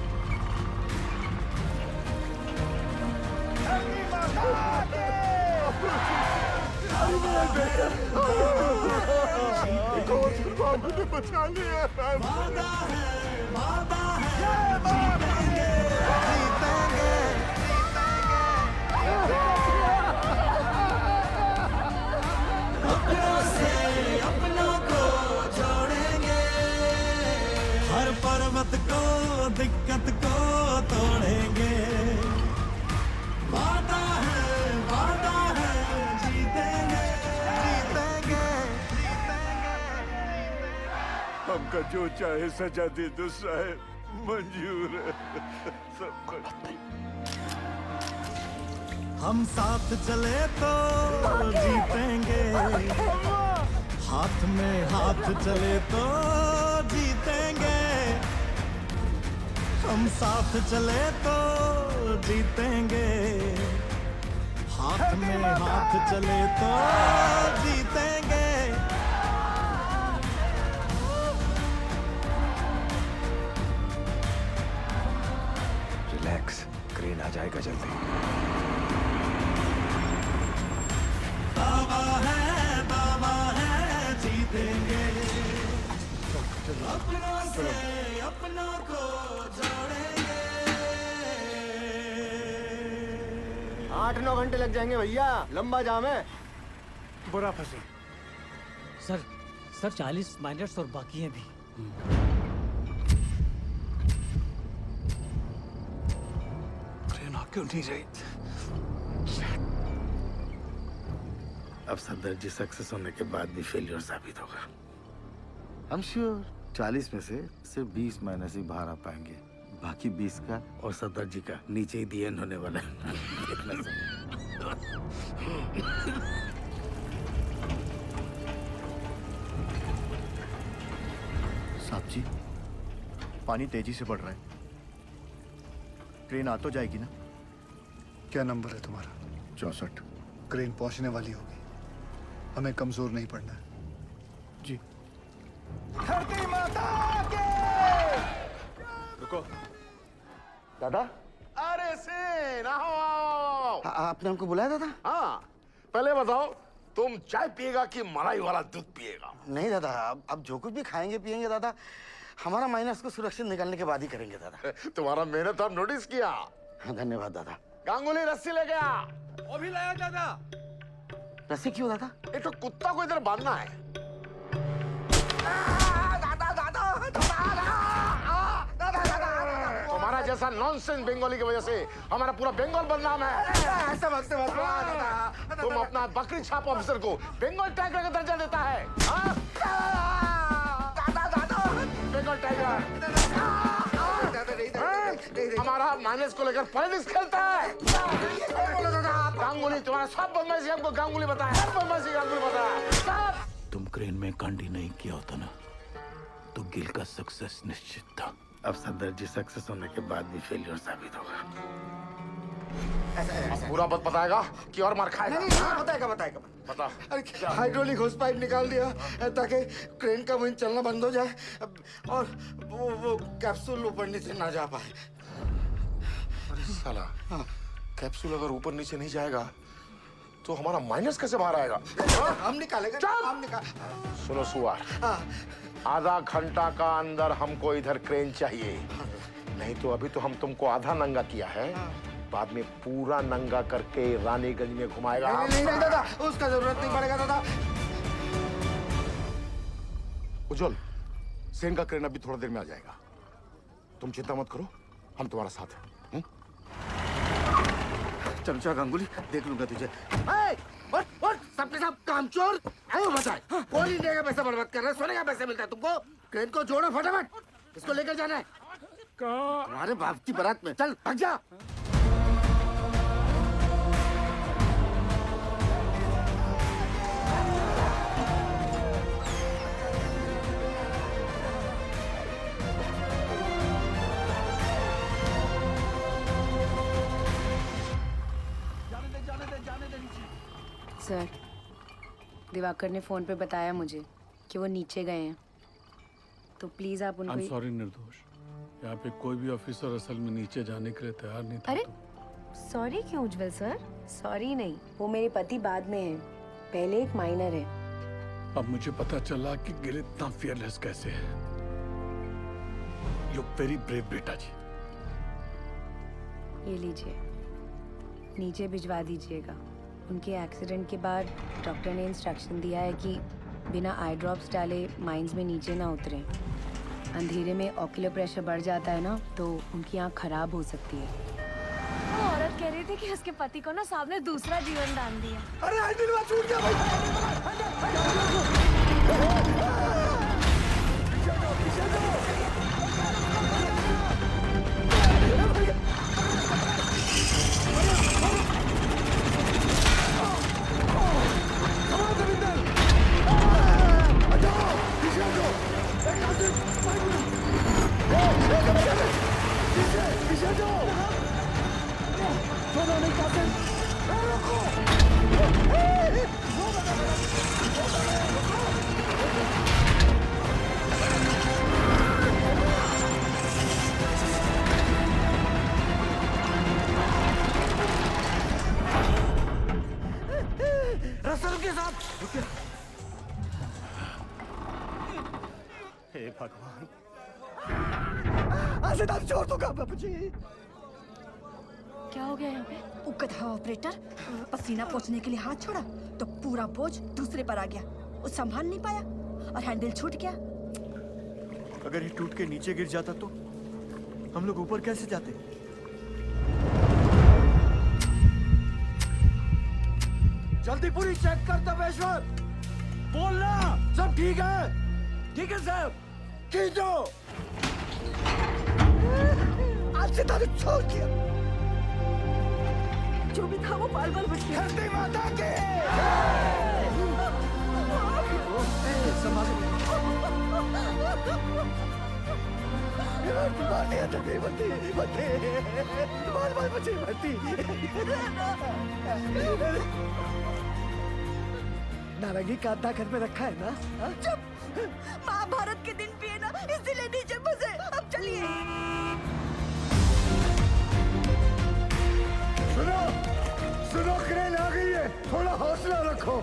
मुझे बचा लिया। अपनों को जोड़ेंगे, हर पर्वत को दिक्कत को तोड़ेंगे। वादा है जीतेंगे, जीतेंगे। हमका जो चाहे सजा दे दो साहब, मंजूर है सब कुछ। हम साथ चले तो जीतेंगे, हाथ में हाथ चले तो जीतेंगे। हम साथ चले तो जीतेंगे, हाथ में हाथ चले तो जीतेंगे। रिलैक्स, क्रेन आ जाएगा जल्दी। दावा है जीतेंगे, अपनों से अपनों को जोड़ेंगे। 8-9 घंटे लग जाएंगे भैया, लंबा जाम है। बुरा फंसे। सर 40 माइनर्स और बाकी हैं भी। ट्रेन आ क्यों नहीं रही? अब सदर जी सक्सेस होने के बाद भी फेलियर साबित होगा। आई एम श्योर 40 में से सिर्फ 20 माइनस ही बाहर आ पाएंगे, बाकी 20 का और सदर जी का नीचे ही दी एंड होने वाला है। इतना साहब जी, पानी तेजी से बढ़ रहा है, ट्रेन आ तो जाएगी ना? क्या नंबर है तुम्हारा? 64। क्रेन पहुंचने वाली होगी, हमें कमजोर नहीं पड़ना है। जी। धरती माता के। रुको दादा। अरे सेन, आओ। आपने हमको बुलाया दादा? हाँ, पहले बताओ तुम चाय पिएगा कि मलाई वाला दूध पिएगा? नहीं दादा, अब जो कुछ भी खाएंगे पिएंगे दादा, हमारा माइनस को सुरक्षित निकालने के बाद ही करेंगे दादा। तुम्हारा मेहनत हम नोटिस किया। हाँ, धन्यवाद दादा। गांगुली रस्सी ले गया। वो भी लाया दादा। रस्सी क्यों दादा? एक तो कुत्ता को इधर बांधना है। तुम्हारा जैसा नॉनसेंस बंगाली की वजह से हमारा पूरा बंगाल बदनाम है। ऐसा मत मत। तुम अपना बकरी छाप ऑफिसर को बंगाल टाइगर का दर्जा देता है। बंगाल टाइगर हमारा माइनस को लेकर पॉलिटिक्स खेलता है। गांगुली तुम्हारा सब बदमाशी हमको गांगुली बताया, सब बदमाशी गांगुली बताया। तुम क्रेन में कांडी नहीं किया होता ना तो गिल का सक्सेस निश्चित था। अब सदर जी सक्सेस होने के बाद भी फेलियर साबित होगा। अब पूरा बात बताएगा कि और मार खाएगा? नहीं, बताएगा। बता। अरे हाइड्रोलिक होस पाइप निकाल दिया ताकि क्रेन का विंड चलना बंद हो जाए और वो कैप्सूल ऊपर नीचे ना जा पाए। अरे साला, कैप्सूल अगर ऊपर नीचे नहीं जाएगा तो हमारा माइनस कैसे बाहर आएगा? हम निकालेंगे। सुनो सुअर, आधा घंटा का अंदर हमको इधर क्रेन चाहिए, नहीं तो अभी तो हम तुमको आधा नंगा किया है, बाद में पूरा नंगा करके रानीगंज में घुमाएगा। नहीं दादा, उसका जरूरत नहीं पड़ेगा दादा। उज्जवल, सेन का क्रेन अभी थोड़ा देर में आ जाएगा, तुम चिंता मत करो, हम तुम्हारा साथ हैं। चमचा गांगुली, देख लूंगा तुझे। उठ, सबके सब कामचोर आयो बताए। कोल इंडिया का पैसा बर्बाद कर रहा है, सोने का पैसा मिलता है तुमको। क्रेन को जोड़ो फटाफट, इसको लेकर जाना है तुम्हारे बाप की बारात में। चल भाग जा। सर, दिवाकर ने फोन पे बताया मुझे कि वो नीचे गए हैं, तो प्लीज आप उनको। I'm sorry निर्दोष, यहाँ पे कोई भी ऑफिसर असल में नीचे जाने के लिए तैयार नहीं था। अरे सॉरी क्यों उज्जवल सर? सॉरी नहीं, वो मेरे पति बाद में है, पहले एक माइनर है। अब मुझे पता चला कि गिल इतना फियरलेस कैसे है। यू वेरी ब्रेव बेटा जी। ये लीजिए, नीचे भिजवा दीजिएगा। उनके एक्सीडेंट के बाद डॉक्टर ने इंस्ट्रक्शन दिया है कि बिना आई ड्रॉप्स डाले माइंस में नीचे ना उतरें। अंधेरे में ऑक्यूलर प्रेशर बढ़ जाता है ना, तो उनकी आँख खराब हो सकती है। वो औरत कह रही थी कि उसके पति को ना साहब ने दूसरा जीवन दान दिया। अरे हैंडल छूट गया रसल के साथ। हे भगवान, आशीर्वाद छोड़ दूंगा बाबूजी। क्या हो गया यहाँ पे? उकत है ऑपरेटर, पसीना पोंछने के लिए हाथ छोड़ा तो पूरा बोझ दूसरे पर आ गया। वो संभाल नहीं पाया और हैंडल छूट गया। अगर ये टूट के नीचे गिर जाता तो हम लोग ऊपर कैसे जाते? जल्दी पूरी चेक कर तपेश्वर, बोलना सब ठीक है। ठीक है साहब, खींचो। आज से तारीख छोड़ दिया। जो भी था वो बाल बाल बच गया। धरती माता के बाल बाल बचे भर्ती। नारंगी कांटा घर में रखा है ना? चुप, महाभारत के दिन भी है ना, इसीलिए नीचे फंसे। अब चलिए। सुनो, क्रेन आ गई है, थोड़ा हौसला रखो।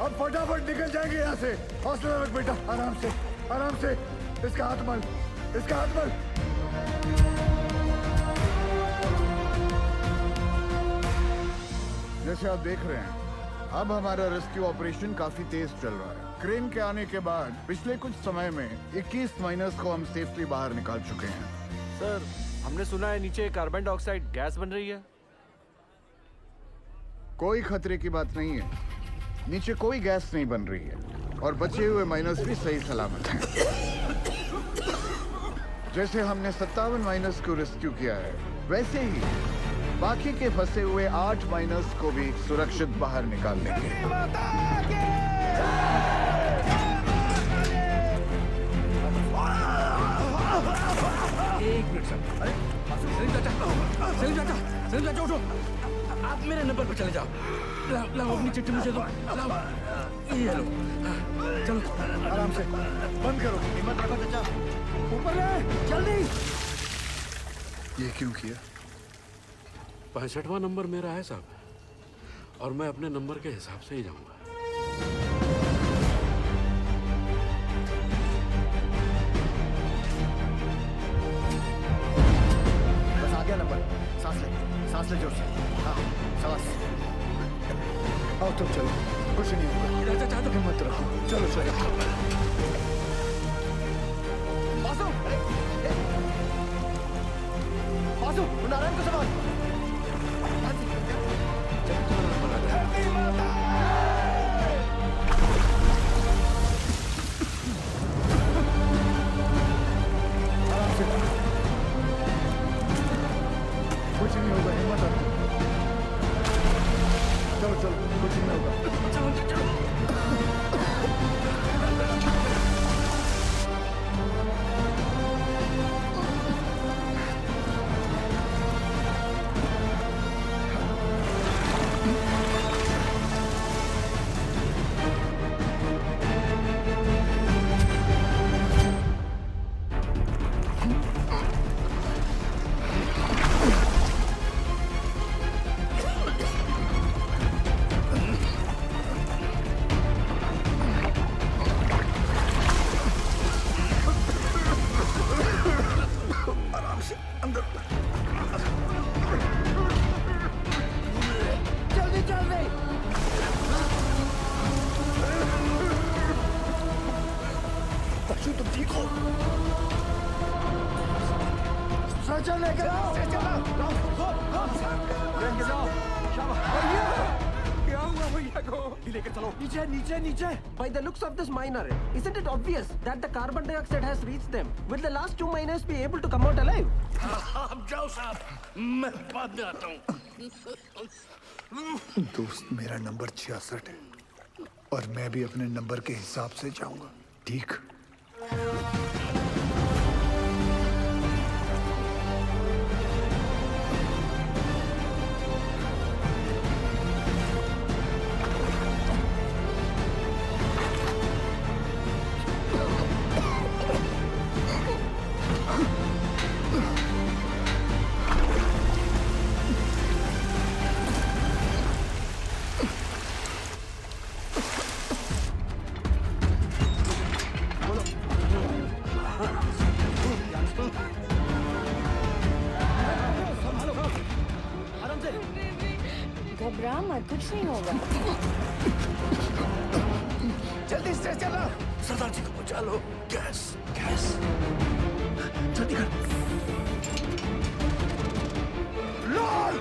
अब फटाफट निकल जाएंगे यहाँ से। हौसला रख बेटा, आराम से, आराम से। इसका हाथ मल, इसका हाथ मल। जैसे आप देख रहे हैं, अब हमारा रेस्क्यू ऑपरेशन काफी तेज चल रहा है। क्रेन के आने के बाद पिछले कुछ समय में 21 माइनर्स को हम सेफली बाहर निकाल चुके हैं। सर, हमने सुना है नीचे कार्बन डाइऑक्साइड गैस बन रही है। कोई खतरे की बात नहीं है, नीचे कोई गैस नहीं बन रही है और बचे हुए माइनर्स भी सही सलामत हैं। जैसे हमने 57 माइनर्स को रेस्क्यू किया है, वैसे ही बाकी के फंसे हुए 8 माइनर्स को भी सुरक्षित बाहर निकाल लेंगे। एक मिनट सर। अरे सलीम चाचा उठो। आप मेरे नंबर पर चले जाओ। लाओ अपनी चिट्ठी मुझे दो। लाओ, ये लो। चलो आराम से, बंद करो। हिम्मत रखो चाचा, ऊपर ले, जल्दी। ये क्यों किया? 65वां नंबर मेरा है साहब, और मैं अपने नंबर के हिसाब से ही जाऊंगा। बस आ गया नंबर। सांस ले जोर से। हाँ, सांस। आओ तुम चलो, कुछ नहीं होगा। हिम्मत रखो, चलो चलो। बासु, नारायण को संभाल। चलो चलो कुछ नहीं होगा। आराम से अंदर जल्दी जल्दी परशु तुम ठीक हो? सचल लेकर आओ क्या हुआ भैया को? लेकर चलो नीचे नीचे नीचे By the looks of this miner, isn't it obvious that the carbon dioxide has reached them? Will the last 2 miners be able to come out alive? आप जाओ साहब, मैं बाद में आता हूँ। दोस्त मेरा नंबर 66 है और मैं भी अपने नंबर के हिसाब से जाऊंगा, ठीक? घबरा मत, कुछ नहीं होगा। जल्दी से चलो, सरदार जी को बचा लो। गैस गैस जल्दी कर। लॉल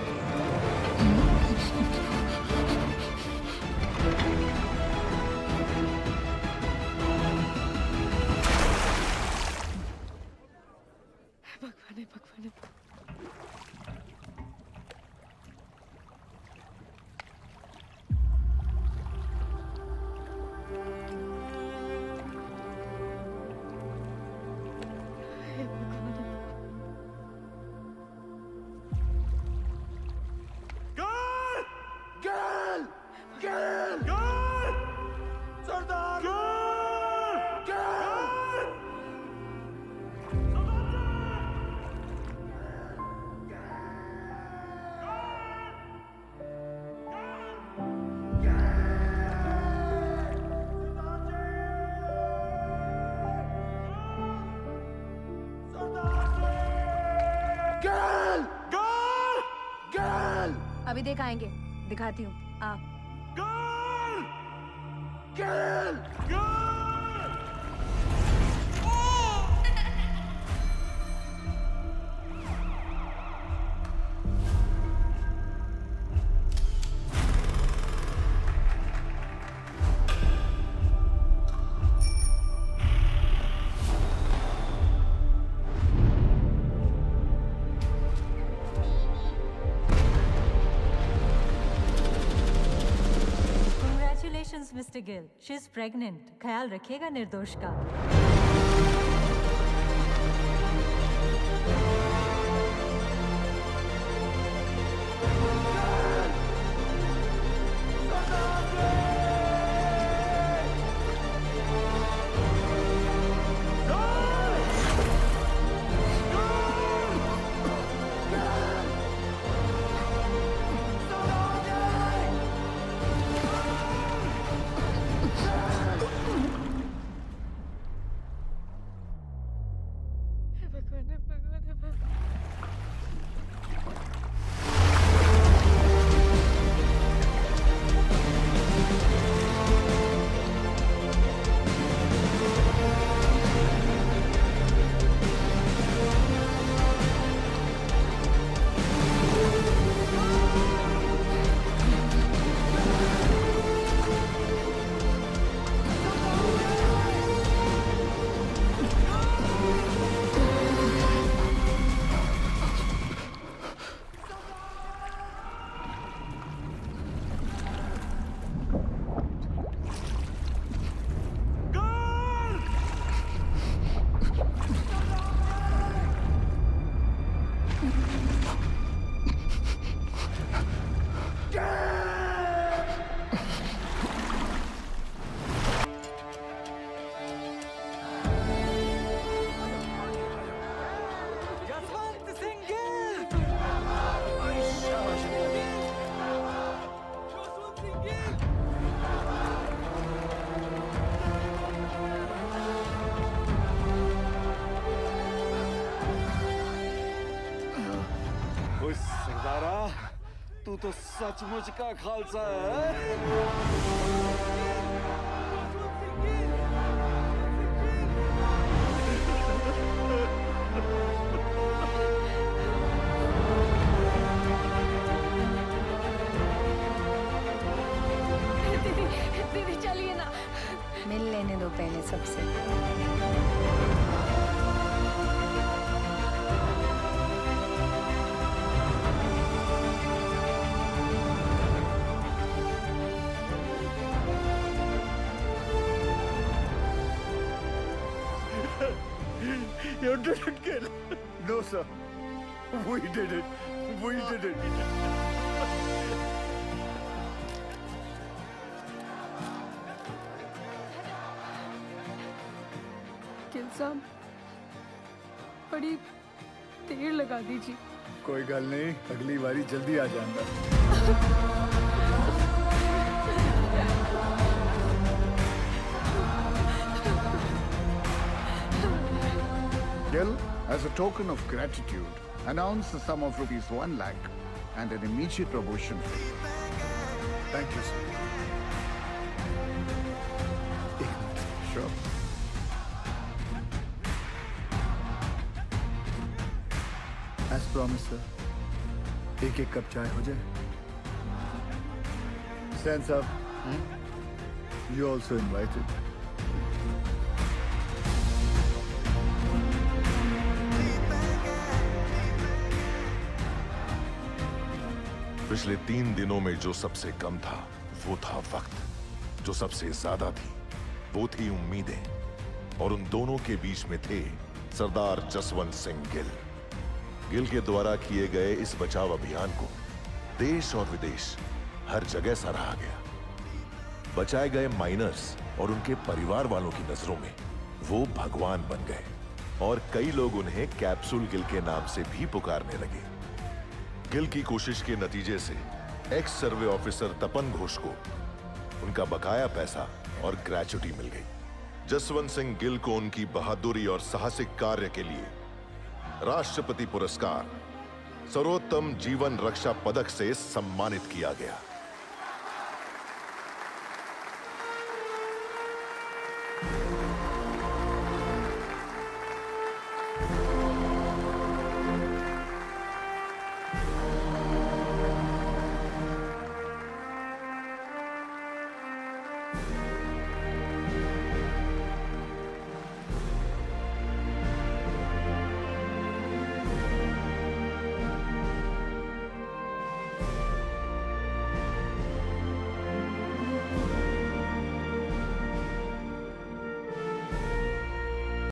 भगवान भगवान अभी दिखाएंगे, दिखाती हूँ। आ mister Gill, she is pregnant. ख्याल रखिएगा निर्दोष का। तो सचमुच का खालसा है। दीदी चलिए ना, मिल लेने दो पहले सबसे। You didn't kill. No, sir. We did it. We did it. Gill साहब, बड़ी देर लगा दीजिए। कोई गल नहीं, अगली बारी जल्दी आ जाऊंगा। Gil, as a token of gratitude, announce the sum of rupees 1 lakh and an immediate promotion. Thank you, sir. Sure. As promised, sir. एक कप चाय हो जाए. Sense up. You also invited. पिछले 3 दिनों में जो सबसे कम था वो था वक्त। जो सबसे ज्यादा थी वो थी उम्मीदें। और उन दोनों के बीच में थे सरदार जसवंत सिंह गिल। गिल के द्वारा किए गए इस बचाव अभियान को देश और विदेश हर जगह सराहा गया। बचाए गए माइनर्स और उनके परिवार वालों की नजरों में वो भगवान बन गए और कई लोग उन्हें कैप्सूल गिल के नाम से भी पुकारने लगे। गिल की कोशिश के नतीजे से एक्स सर्वे ऑफिसर तपन घोष को उनका बकाया पैसा और ग्रेच्युटी मिल गई। जसवंत सिंह गिल को उनकी बहादुरी और साहसिक कार्य के लिए राष्ट्रपति पुरस्कार सर्वोत्तम जीवन रक्षा पदक से सम्मानित किया गया।